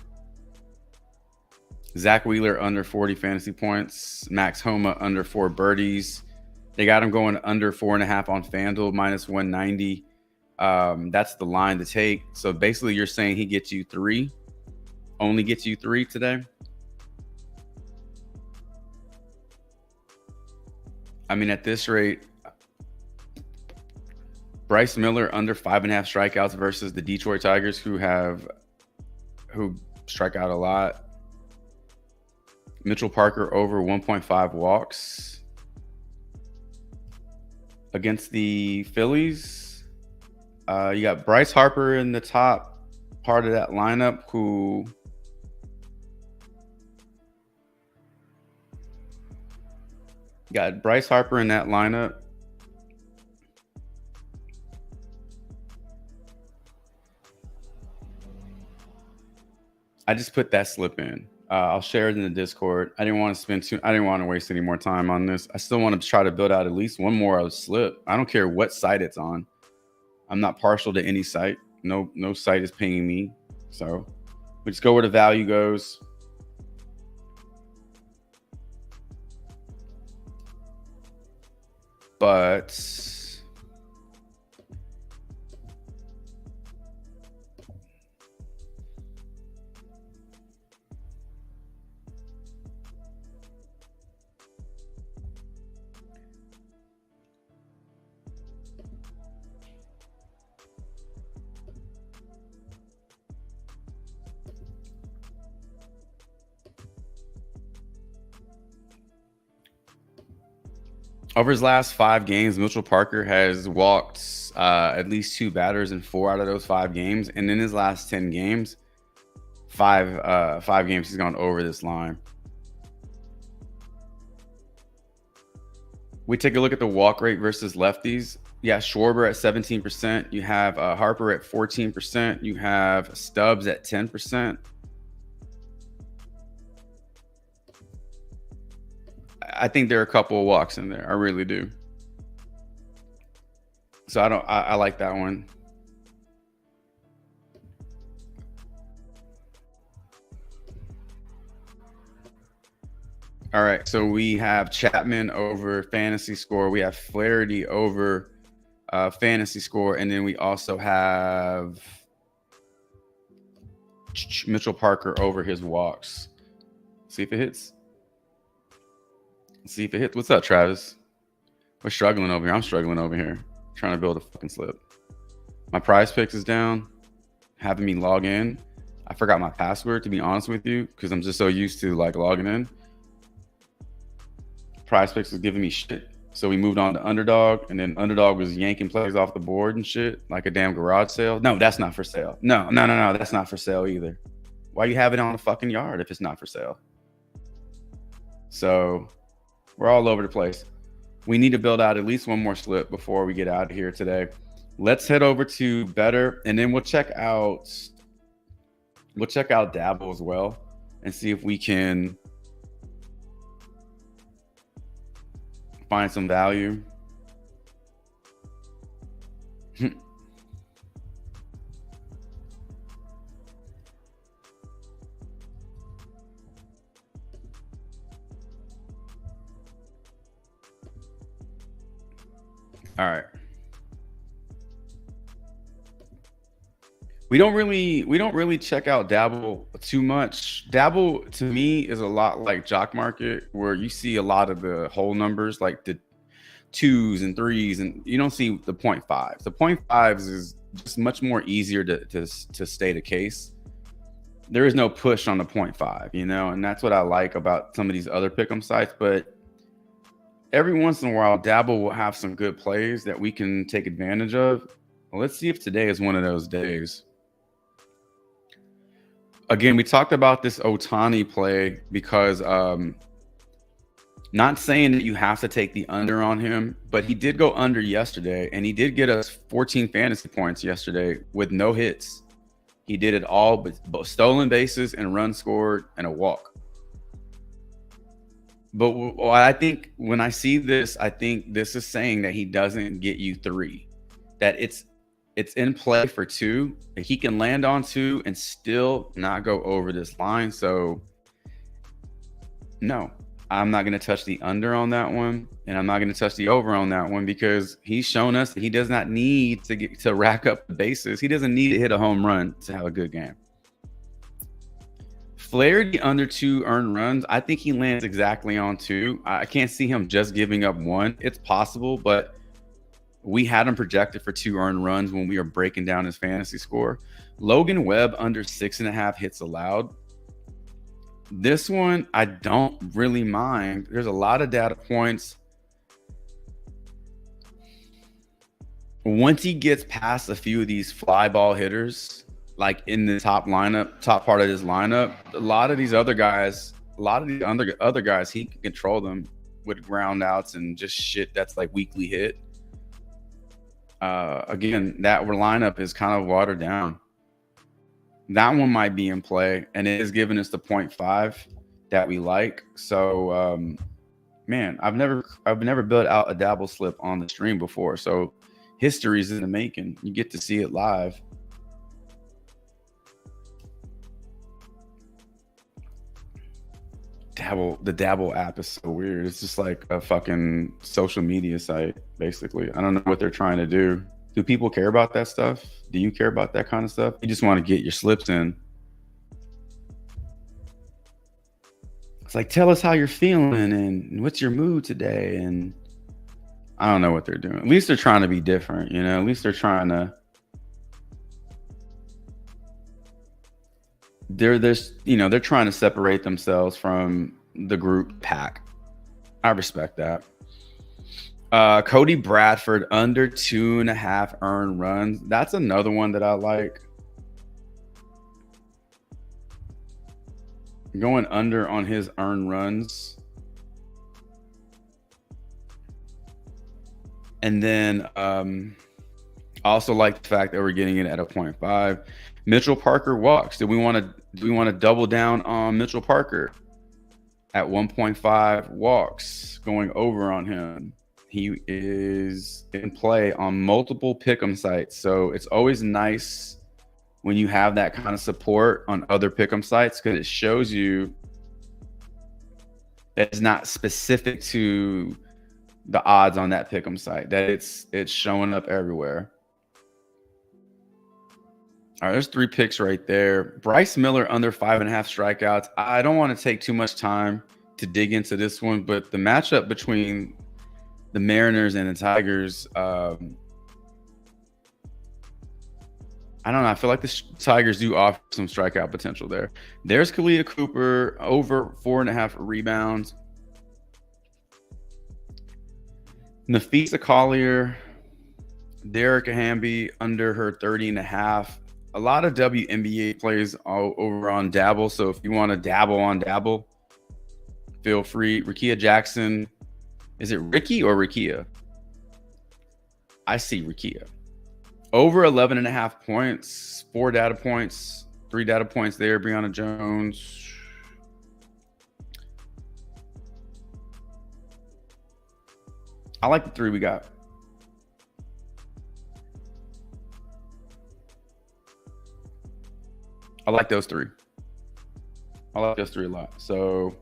Speaker 1: Zach Wheeler under 40 fantasy points. Max Homa under 4 birdies. They got him going under 4.5 on FanDuel, minus 190. That's the line to take. So basically you're saying he gets you 3, only gets you 3 today. I mean, at this rate, Bryce Miller under 5.5 strikeouts versus the Detroit Tigers, who strike out a lot. Mitchell Parker over 1.5 walks against the Phillies. You got Bryce Harper in the top part of that lineup, who got Bryce Harper in that lineup. I just put that slip in. I'll share it in the Discord. I didn't want to waste any more time on this. I still want to try to build out at least one more slip. I don't care what site it's on. I'm not partial to any site. No site is paying me. So we just go where the value goes. But over his last 5 games, Mitchell Parker has walked at least 2 batters in 4 out of those 5 games. And in his last 10 games, 5 games, he's gone over this line. We take a look at the walk rate versus lefties. Yeah, Schwarber at 17%. You have Harper at 14%. You have Stubbs at 10%. I think there are a couple of walks in there. I really do. So I like that one. All right. So we have Chapman over fantasy score. We have Flaherty over fantasy score. And then we also have Mitchell Parker over his walks. See if it hits. See if it hits. What's up, Travis? We're struggling over here. I'm struggling over here. Trying to build a fucking slip. My PrizePicks is down. Having me log in. I forgot my password, to be honest with you, because I'm just so used to like logging in. PrizePicks was giving me shit. So we moved on to Underdog, and then Underdog was yanking plays off the board and shit like a damn garage sale. No, that's not for sale. No, that's not for sale either. Why you have it on the fucking yard if it's not for sale? So we're all over the place. We need to build out at least one more slip before we get out of here today. Let's head over to BETR, and then we'll check out Dabble as well and see if we can find some value. All right. We don't really check out Dabble too much. Dabble to me is a lot like Jock Market, where you see a lot of the whole numbers, like the 2s and 3s, and you don't see the 0.5s. The 0.5s is just much more easier to state a case. There is no push on the 0.5, you know, and that's what I like about some of these other pick'em sites. But every once in a while, Dabble will have some good plays that we can take advantage of. Well, let's see if today is one of those days. Again, we talked about this Ohtani play because not saying that you have to take the under on him, but he did go under yesterday, and he did get us 14 fantasy points yesterday with no hits. He did it all, but both stolen bases and runs scored and a walk. But I think when I see this, I think this is saying that he doesn't get you 3, that it's in play for 2. He can land on 2 and still not go over this line. So no, I'm not going to touch the under on that one, and I'm not going to touch the over on that one because he's shown us that he does not need to rack up the bases. He doesn't need to hit a home run to have a good game. Flaherty under 2 earned runs. I think he lands exactly on 2. I can't see him just giving up 1. It's possible, but we had him projected for 2 earned runs when we were breaking down his fantasy score. Logan Webb under 6.5 hits allowed. This one, I don't really mind. There's a lot of data points. Once he gets past a few of these fly ball hitters, like in the top part of his lineup, a lot of these other guys, he can control them with ground outs and just shit that's like weekly hit. Again, that lineup is kind of watered down. That one might be in play, and it is giving us the 0.5 that we like. So, man, I've never built out a dabble slip on the stream before, so history's in the making. You get to see it live. The Dabble app is so weird. It's just like a fucking social media site, basically. I don't know what they're trying to do. Do people care about that stuff? Do you care about that kind of stuff? You just want to get your slips in. It's like, tell us how you're feeling and what's your mood today. And I don't know what they're doing. At least they're trying to be different, you know? At least they're trying to. They're trying to separate themselves from the group pack. I respect that. Cody Bradford under 2.5 earned runs. That's another one that I like. Going under on his earned runs. And then I also like the fact that we're getting it at a 0.5. Mitchell Parker walks. Do we want to double down on Mitchell Parker at 1.5 walks, going over on him? He is in play on multiple pick'em sites, so it's always nice when you have that kind of support on other pick'em sites because it shows you that it's not specific to the odds on that pick'em site, that it's showing up everywhere. All right, there's 3 picks right there. Bryce Miller under 5.5 strikeouts. I don't want to take too much time to dig into this one, but the matchup between the Mariners and the Tigers, I don't know. I feel like the Tigers do offer some strikeout potential there. There's Kalia Cooper over 4.5 rebounds. Nafisa Collier, Derek Hamby under her 30.5. A lot of WNBA plays all over on Dabble. So if you want to dabble on Dabble, feel free. Rickea Jackson. Is it Ricky or Rickea? I see Rickea. Over 11.5 points, 4 data points, 3 data points there. Brianna Jones. I like the 3 we got. I like those 3. I like those 3 a lot. So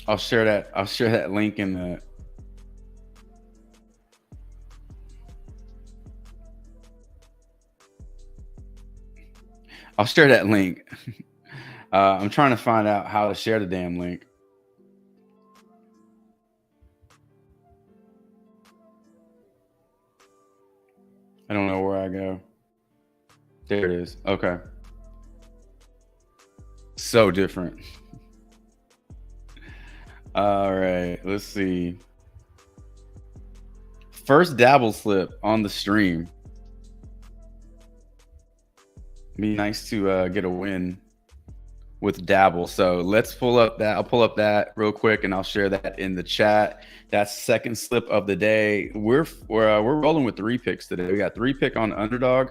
Speaker 1: I'll share that link in the I'm trying to find out how to share the damn link. I don't know where I go. There it is. Okay. So different. All right, let's see. First dabble slip on the stream. Be nice to get a win with dabble. So let's pull up that. I'll pull up that real quick and I'll share that in the chat. That's second slip of the day. We're rolling with 3 picks today. We got 3 pick on underdog,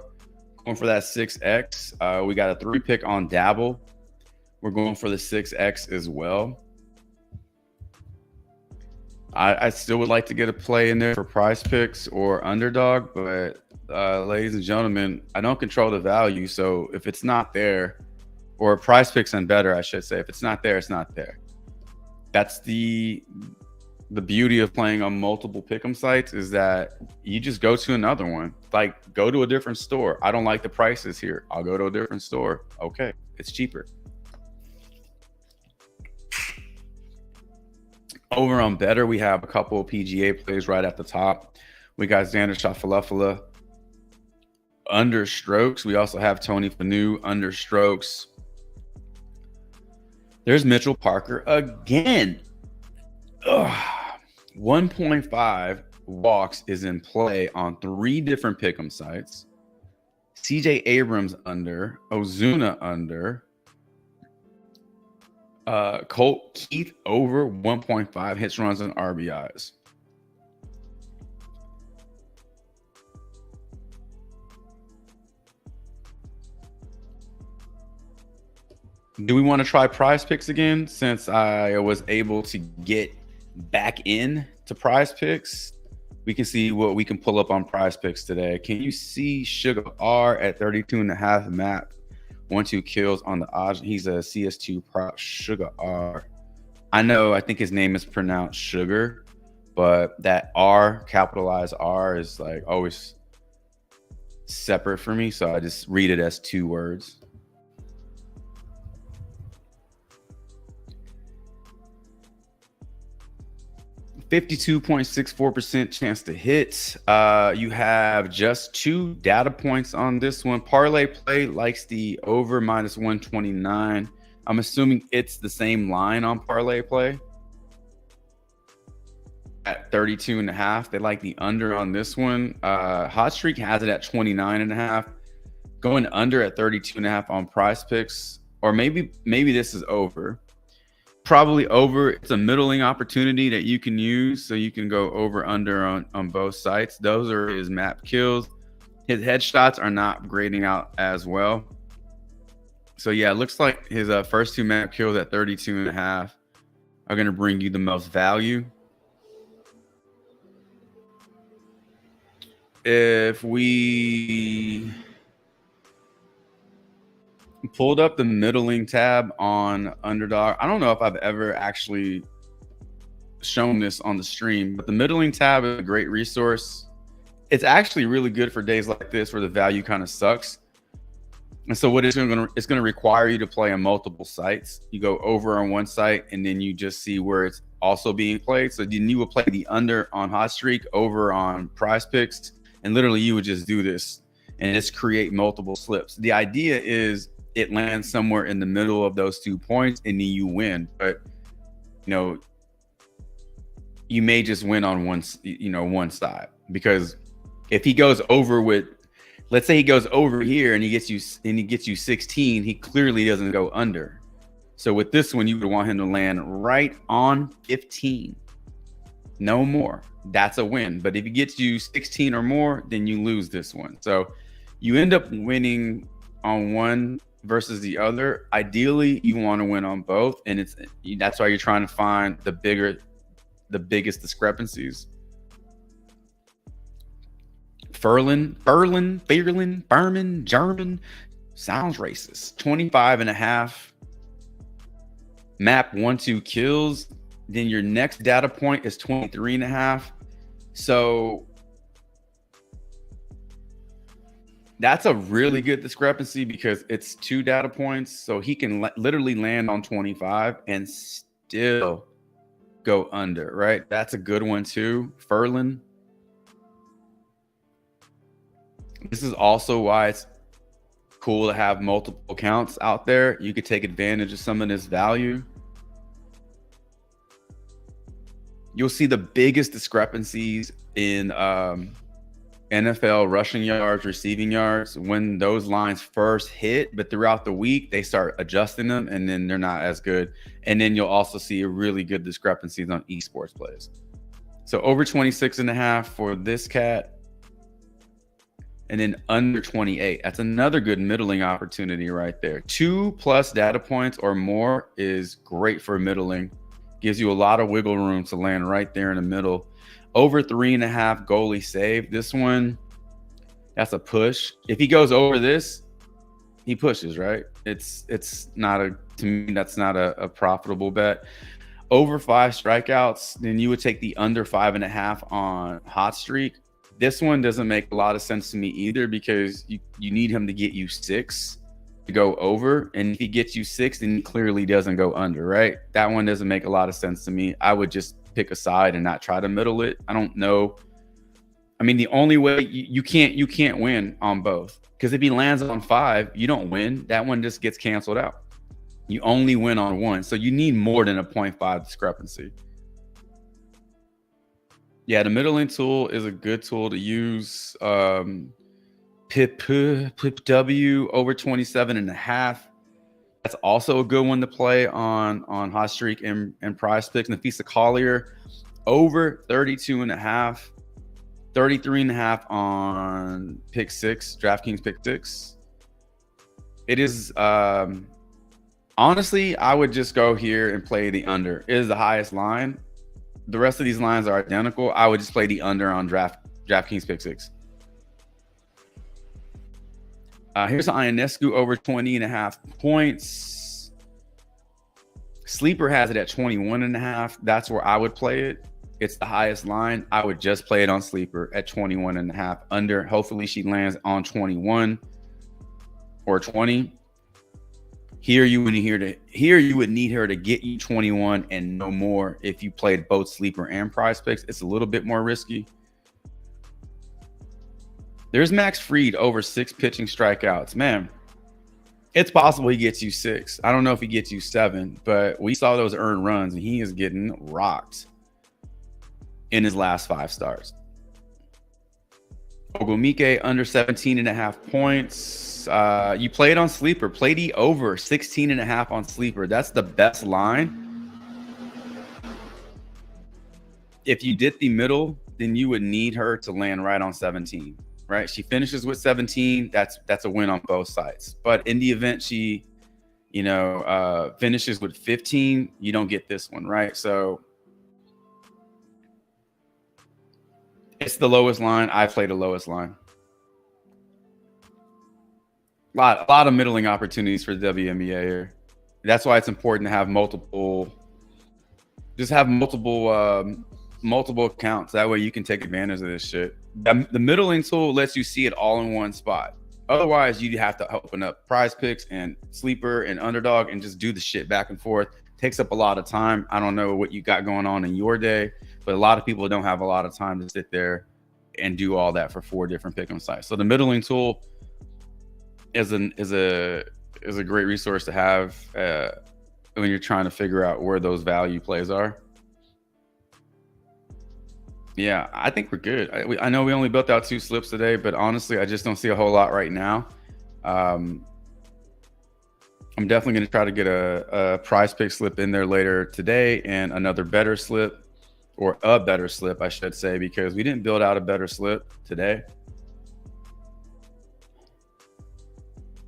Speaker 1: going for that 6x. We got a 3 pick on dabble. We're going for the 6X as well. I still would like to get a play in there for PrizePicks or underdog, but ladies and gentlemen, I don't control the value. So if it's not there, or PrizePicks and better, I should say, if it's not there, it's not there. That's the beauty of playing on multiple pick'em sites, is that you just go to another one. Like, go to a different store. I don't like the prices here. I'll go to a different store. Okay, it's cheaper. Over on better, we have a couple of PGA plays right at the top. We got Xander Schauffele under strokes. We also have Tony Finau under strokes. There's Mitchell Parker again. 1.5 walks is in play on 3 different pick'em sites. CJ Abrams under, Ozuna under, Colt Keith over 1.5 hits, runs, and RBIs. Do we want to try PrizePicks again, since I was able to get back in to PrizePicks? We can see what we can pull up on PrizePicks today. Can you see Sugar R at 32.5 map? 1-2 kills on the odds. He's a CS2 prop. Sugar R. I know, I think his name is pronounced Sugar, but that R, capitalized R, is like always separate for me. So I just read it as 2 words. %52.64% chance to hit. You have just 2 data points on this one. Parlay Play likes the over -129. I'm assuming it's the same line on Parlay Play at 32.5. They like the under on this one. HOTSTREAK has it at 29.5. Going under at 32.5 on PrizePicks, or maybe this is over. Probably over. It's a middling opportunity that you can use, so you can go over under on both sites. Those are his map kills. His headshots are not grading out as well. So yeah, it looks like his first 2 map kills at 32.5 are going to bring you the most value. If we pulled up the middling tab on underdog, I don't know if I've ever actually shown this on the stream, but the middling tab is a great resource. It's actually really good for days like this where the value kind of sucks. And so what it's going to require you to play on multiple sites. You go over on one site and then you just see where it's also being played. So then you will play the under on HOTSTREAK, over on PrizePicks, and literally you would just do this and just create multiple slips. The idea is it lands somewhere in the middle of those 2 points and then you win. But you know, you may just win on one side, because if he goes over with, let's say he goes over here and he gets you 16, he clearly doesn't go under. So with this one, you would want him to land right on 15, no more. That's a win. But if he gets you 16 or more, then you lose this one. So you end up winning on one versus the other. Ideally, you want to win on both, and that's why you're trying to find the biggest discrepancies. Furman, German, sounds racist. 25.5 map, 1-2 kills. Then your next data point is 23.5. So that's a really good discrepancy, because it's 2 data points. So he can literally land on 25 and still go under, right? That's a good one too. Furlan. This is also why it's cool to have multiple accounts out there. You could take advantage of some of this value. You'll see the biggest discrepancies in NFL rushing yards, receiving yards, when those lines first hit, but throughout the week they start adjusting them and then they're not as good. And then you'll also see a really good discrepancies on esports plays. So over 26.5 for this cat. and then under 28. That's another good middling opportunity right there. 2+ data points or more is great for middling. Gives you a lot of wiggle room to land right there in the middle. Over 3.5 goalie save. This one, that's a push. If he goes over this, he pushes, right? It's not a, to me, that's not a profitable bet. Over 5 strikeouts, then you would take the under 5.5 on HOTSTREAK. This one doesn't make a lot of sense to me either, because you need him to get you 6 to go over. And if he gets you 6, then he clearly doesn't go under, right? That one doesn't make a lot of sense to me. I would just pick a side and not try to middle it. I don't know. I mean, the only way you can't win on both, because if he lands on 5, you don't win. That one just gets canceled out. You only win on 1. So you need more than a 0.5 discrepancy. Yeah, the middling tool is a good tool to use. PIP over 27.5. That's also a good one to play on HOTSTREAK and PrizePicks. Nafisa Collier over 32.5. 33.5 on Pick6, DraftKings Pick6. It is, honestly, I would just go here and play the under. It is the highest line. The rest of these lines are identical. I would just play the under on DraftKings Pick6. Here's Ionescu over 20.5 points. Sleeper has it at 21.5. That's where I would play it. It's the highest line. I would just play it on Sleeper at 21.5 under. Hopefully she lands on 21 or 20. Here you would need her to get you 21 and no more. If you played both Sleeper and PrizePicks, it's a little bit more risky. There's Max Fried over 6 pitching strikeouts. Man, it's possible he gets you 6. I don't know if he gets you 7, but we saw those earned runs and he is getting rocked in his last 5 starts. JOCKMKT under 17.5 points. You play it on Sleeper. Play the over 16.5 on Sleeper. That's the best line. If you did the middle, then you would need her to land right on 17. Right? She finishes with 17. That's a win on both sides. But in the event she, finishes with 15, you don't get this one, right? So it's the lowest line. I play the lowest line. A lot of middling opportunities for the WNBA here. That's why it's important to have multiple accounts. That way you can take advantage of this shit. The middling tool lets you see it all in one spot. Otherwise, you have to open up PrizePicks and Sleeper and Underdog and just do the shit back and forth. Takes up a lot of time. I don't know what you got going on in your day, but a lot of people don't have a lot of time to sit there and do all that for 4 different pick'em sites. So the middling tool is a great resource to have when you're trying to figure out where those value plays are. Yeah, I think we're good. I know we only built out 2 slips today, but honestly, I just don't see a whole lot right now. I'm definitely going to try to get a PrizePicks slip in there later today and another better slip, or a better slip, I should say, because we didn't build out a better slip today.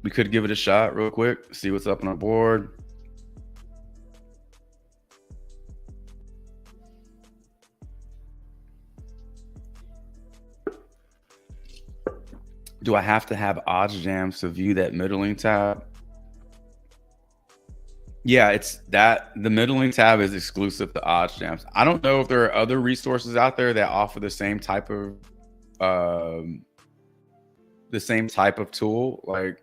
Speaker 1: We could give it a shot real quick, see what's up on our board. Do I have to have odds jams to view that middling tab? Yeah, it's that the middling tab is exclusive to odds jams. I don't know if there are other resources out there that offer the same type of tool. Like,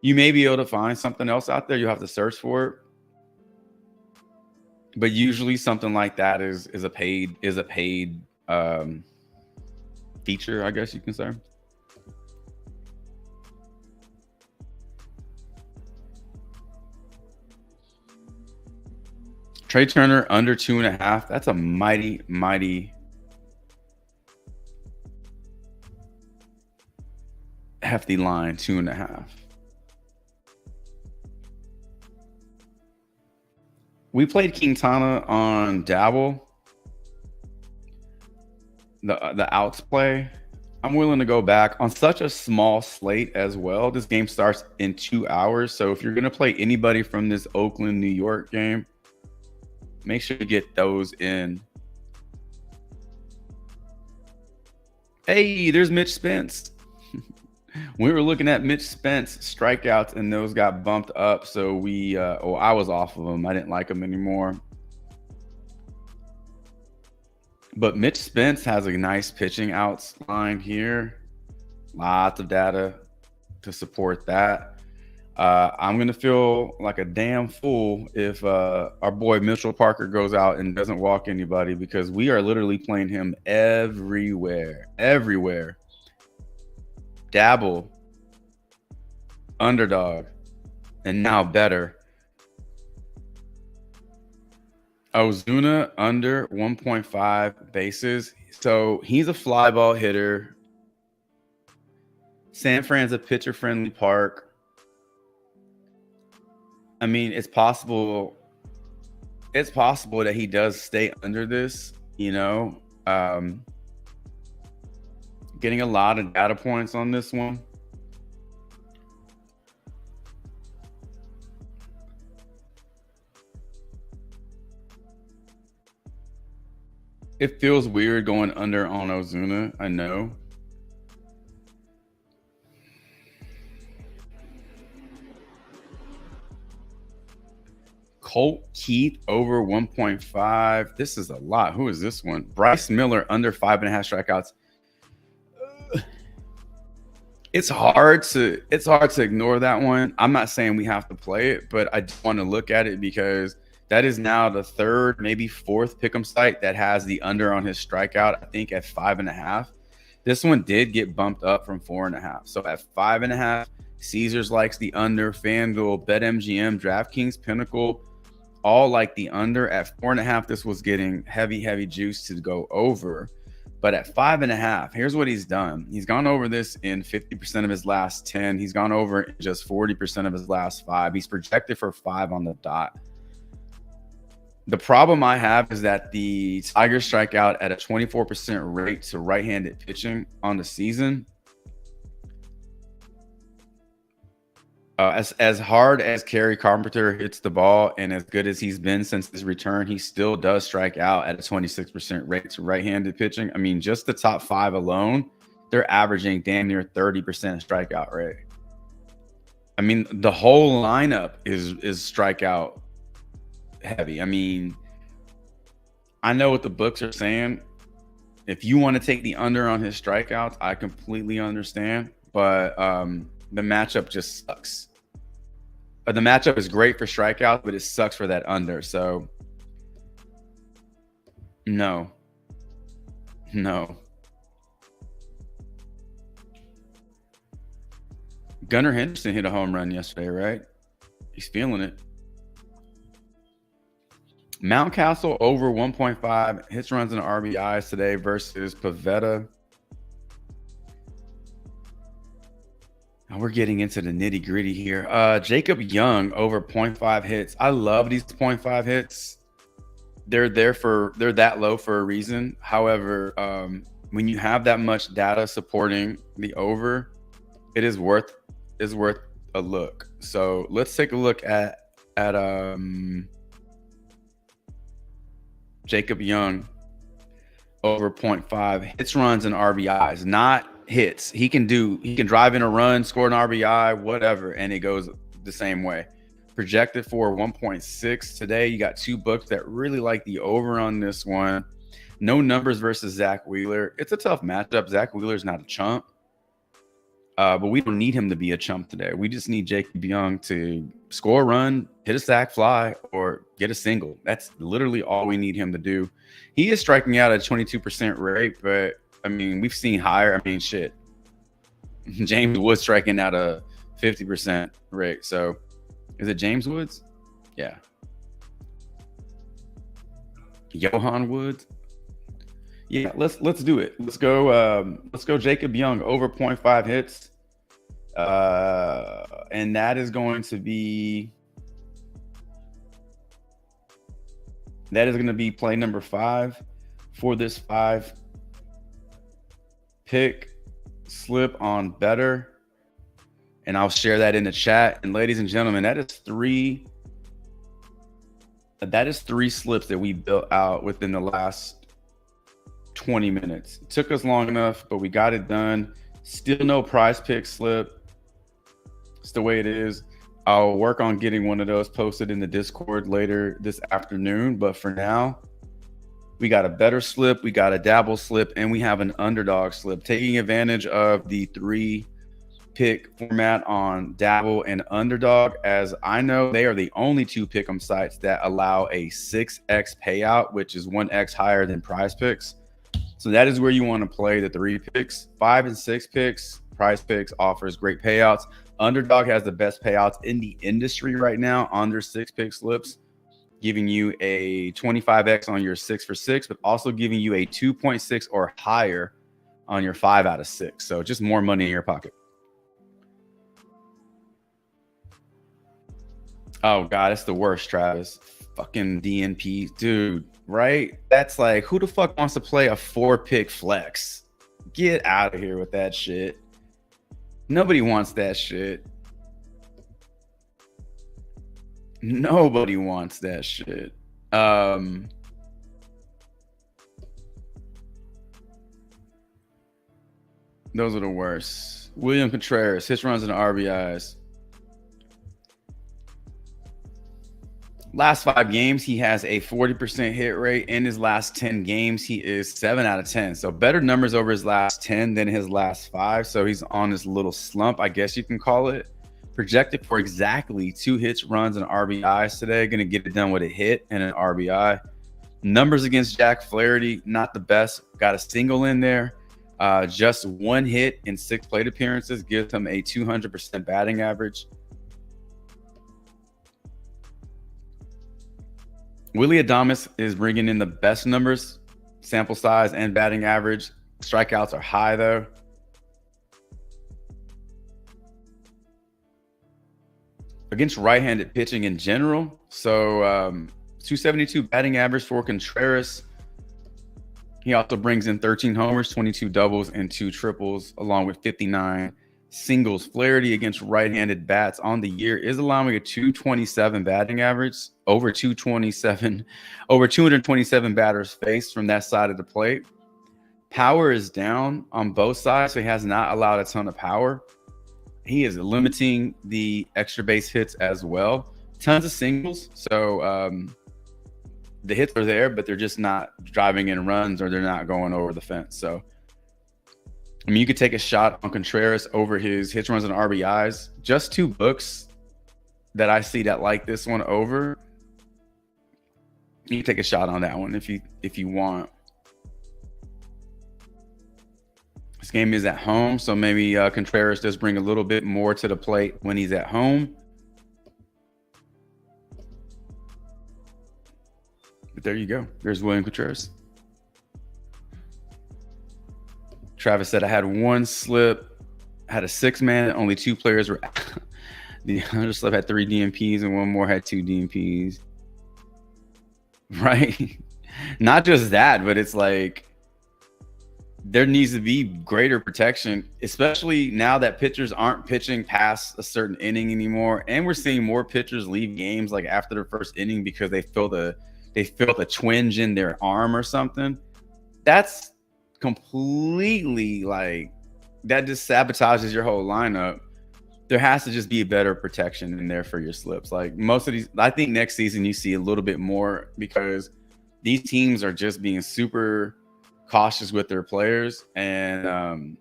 Speaker 1: you may be able to find something else out there. You have to search for it. But usually something like that is a paid feature, I guess you can say. Trey Turner under 2.5. That's a mighty hefty line. 2.5. We played Quintana on Dabble. The outs play. I'm willing to go back on such a small slate as well. This game starts in 2 hours. So if you're going to play anybody from this Oakland, New York game, make sure you get those in. Hey, there's Mitch Spence. We were looking at Mitch Spence strikeouts and those got bumped up. So I was off of them. I didn't like them anymore. But Mitch Spence has a nice pitching outs line here. Lots of data to support that. I'm going to feel like a damn fool if our boy Mitchell Parker goes out and doesn't walk anybody, because we are literally playing him everywhere. Dabble, underdog, and now better. Ozuna under 1.5 bases. So he's a fly ball hitter. San Fran's a pitcher-friendly park. I mean, it's possible that he does stay under this, you know. Getting a lot of data points on this one. It feels weird going under on Ozuna, I know. Colt Keith over 1.5. This is a lot. Who is this one? Bryce Miller under 5.5 strikeouts. It's hard to ignore that one. I'm not saying we have to play it, but I just want to look at it because that is now the third, maybe fourth pick'em site that has the under on his strikeout, I think at 5.5. This one did get bumped up from 4.5. So at 5.5, Caesars likes the under, FanDuel, BetMGM, DraftKings, Pinnacle, all like the under. At 4.5, this was getting heavy juice to go over. But at 5.5, here's what he's done. He's gone over this in 50% of his last 10. He's gone over in just 40% of his last 5. He's projected for 5 on the dot. The problem I have is that the Tigers strike out at a 24% rate to right-handed pitching on the season. As hard as Kerry Carpenter hits the ball and as good as he's been since his return, he still does strike out at a 26% rate to right-handed pitching. I mean, just the top 5 alone, they're averaging damn near 30% strikeout rate. I mean, the whole lineup is strikeout heavy. I mean, I know what the books are saying. If you want to take the under on his strikeouts, I completely understand. But the matchup just sucks. The matchup is great for strikeouts, but it sucks for that under. So, no. Gunnar Henderson hit a home run yesterday, right? He's feeling it. Mountcastle over 1.5 hits, runs, and RBIs today versus Pavetta. Now we're getting into the nitty gritty here. Jacob Young over 0.5 hits. I love these 0.5 hits. They're that low for a reason. However, when you have that much data supporting the over, it is worth a look. So let's take a look at Jacob Young over 0.5 hits, runs, and RBIs, not hits. He can drive in a run, score an RBI, whatever, and it goes the same way. Projected for 1.6 today. You got 2 books that really like the over on this one. No numbers versus Zach Wheeler. It's a tough matchup. Zach Wheeler's not a chump, but we don't need him to be a chump today. We just need Jacob Young to score a run, hit a sac fly, or get a single. That's literally all we need him to do. He is striking out at a 22% rate, but I mean, we've seen higher. I mean, shit. James Woods striking out a 50% rate. So is it James Woods? Yeah. Johan Woods. Yeah, let's do it. Let's go Jacob Young over 0.5 hits. And that is going to be play number 5 for this 5 pick slip on BETR, and I'll share that in the chat. And ladies and gentlemen, that is three slips that we built out within the last 20 minutes. It took us long enough, but we got it done. Still no PrizePicks slip. It's the way it is. I'll work on getting one of those posted in the Discord later this afternoon. But for now, we got a BETR slip, we got a dabble slip, and we have an underdog slip, taking advantage of the 3-pick format on dabble and underdog. As I know, they are the only 2 pick'em sites that allow a 6x payout, which is 1x higher than PrizePicks. So that is where you want to play the 3 picks. 5 and 6 picks, PrizePicks offers great payouts. Underdog has the best payouts in the industry right now on their 6-pick slips, giving you a 25x on your 6 for 6, but also giving you a 2.6 or higher on your 5 out of 6. So just more money in your pocket. Oh God, it's the worst, Travis. Fucking DNP, dude, right? That's like, who the fuck wants to play a 4-pick flex? Get out of here with that shit. Nobody wants that shit. Nobody wants that shit. Those are the worst. William Contreras, hits, runs, and RBIs. Last 5 games, he has a 40% hit rate. In his last 10 games, he is 7 out of 10. So better numbers over his last 10 than his last 5. So he's on this little slump, I guess you can call it. Projected for exactly 2 hits, runs, and RBIs today. Going to get it done with a hit and an RBI. Numbers against Jack Flaherty, not the best. Got a single in there. Just 1 hit in 6 plate appearances gives him a 200% batting average. Willy Adames is bringing in the best numbers, sample size and batting average. Strikeouts are high though. Against right-handed pitching in general. So 272 batting average for Contreras. He also brings in 13 homers, 22 doubles, and 2 triples, along with 59 singles. Flaherty against right-handed bats on the year is allowing a 227 batting average, over 227 batters faced from that side of the plate. Power is down on both sides, so he has not allowed a ton of power. He is limiting the extra base hits as well. Tons of singles, so the hits are there, but they're just not driving in runs, or they're not going over the fence. So I mean, you could take a shot on Contreras over his hits, runs, and RBIs. Just 2 books that I see that like this one over. You can take a shot on that one if you want. This game is at home, so maybe Contreras does bring a little bit more to the plate when he's at home. But there you go. There's William Contreras. Travis said, I had 1 slip, had a 6-man, only 2 players were the other slip had 3 DMPs and 1 more had 2 DMPs. Right? Not just that, but it's like there needs to be greater protection, especially now that pitchers aren't pitching past a certain inning anymore. And we're seeing more pitchers leave games like after their first inning because they felt a twinge in their arm or something. That's completely like, that just sabotages your whole lineup. There has to just be a better protection in there for your slips. Like most of these, I think next season you see a little bit more because these teams are just being super cautious with their players, and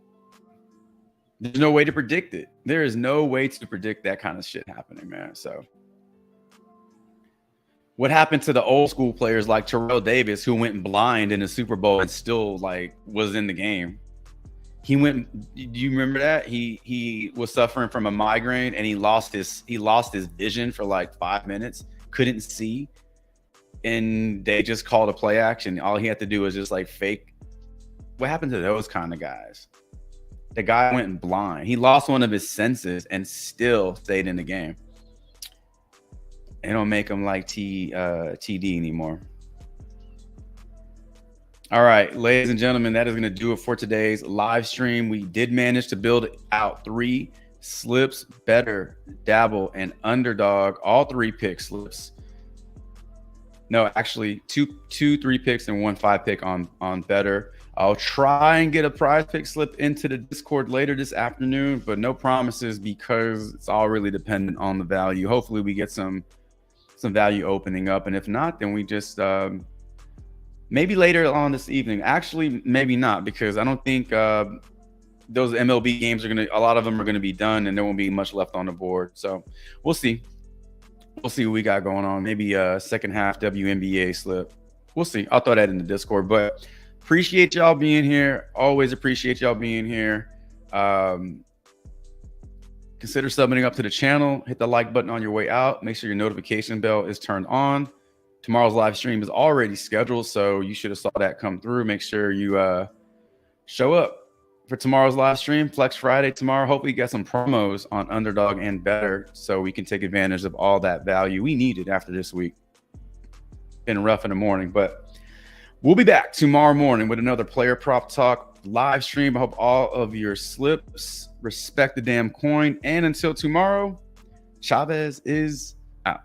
Speaker 1: there's no way to predict it. There is no way to predict that kind of shit happening, man. So what happened to the old school players like Terrell Davis, who went blind in the Super Bowl and still like was in the game? He went, do you remember that? He was suffering from a migraine and he lost his vision for like 5 minutes, couldn't see. And they just called a play action. All he had to do was just like fake. What happened to those kind of guys? The guy went blind. He lost one of his senses and still stayed in the game. They don't make him like TD anymore. All right, ladies and gentlemen, that is going to do it for today's live stream. We did manage to build out 3 slips, BETR, dabble, and underdog, all 3 pick slips. No, actually two 3 picks and 1 5 pick on BETR. I'll try and get a prize pick slip into the Discord later this afternoon, but no promises because it's all really dependent on the value. Hopefully we get some value opening up, and if not, then we just maybe later on this evening. Actually, maybe not, because I don't think those MLB games are a lot of them are gonna be done, and there won't be much left on the board. So we'll see. We'll see what we got going on. Maybe a second half WNBA slip. We'll see. I'll throw that in the Discord. But appreciate y'all being here. Always appreciate y'all being here. Consider subbing up to the channel. Hit the like button on your way out. Make sure your notification bell is turned on. Tomorrow's live stream is already scheduled, so you should have saw that come through. Make sure you show up for tomorrow's live stream, Flex Friday tomorrow. Hopefully you get some promos on underdog and BETR so we can take advantage of all that value we needed after this week. Been rough in the morning, but we'll be back tomorrow morning with another player prop talk live stream. I hope all of your slips respect the damn coin. And until tomorrow, Chavez is out.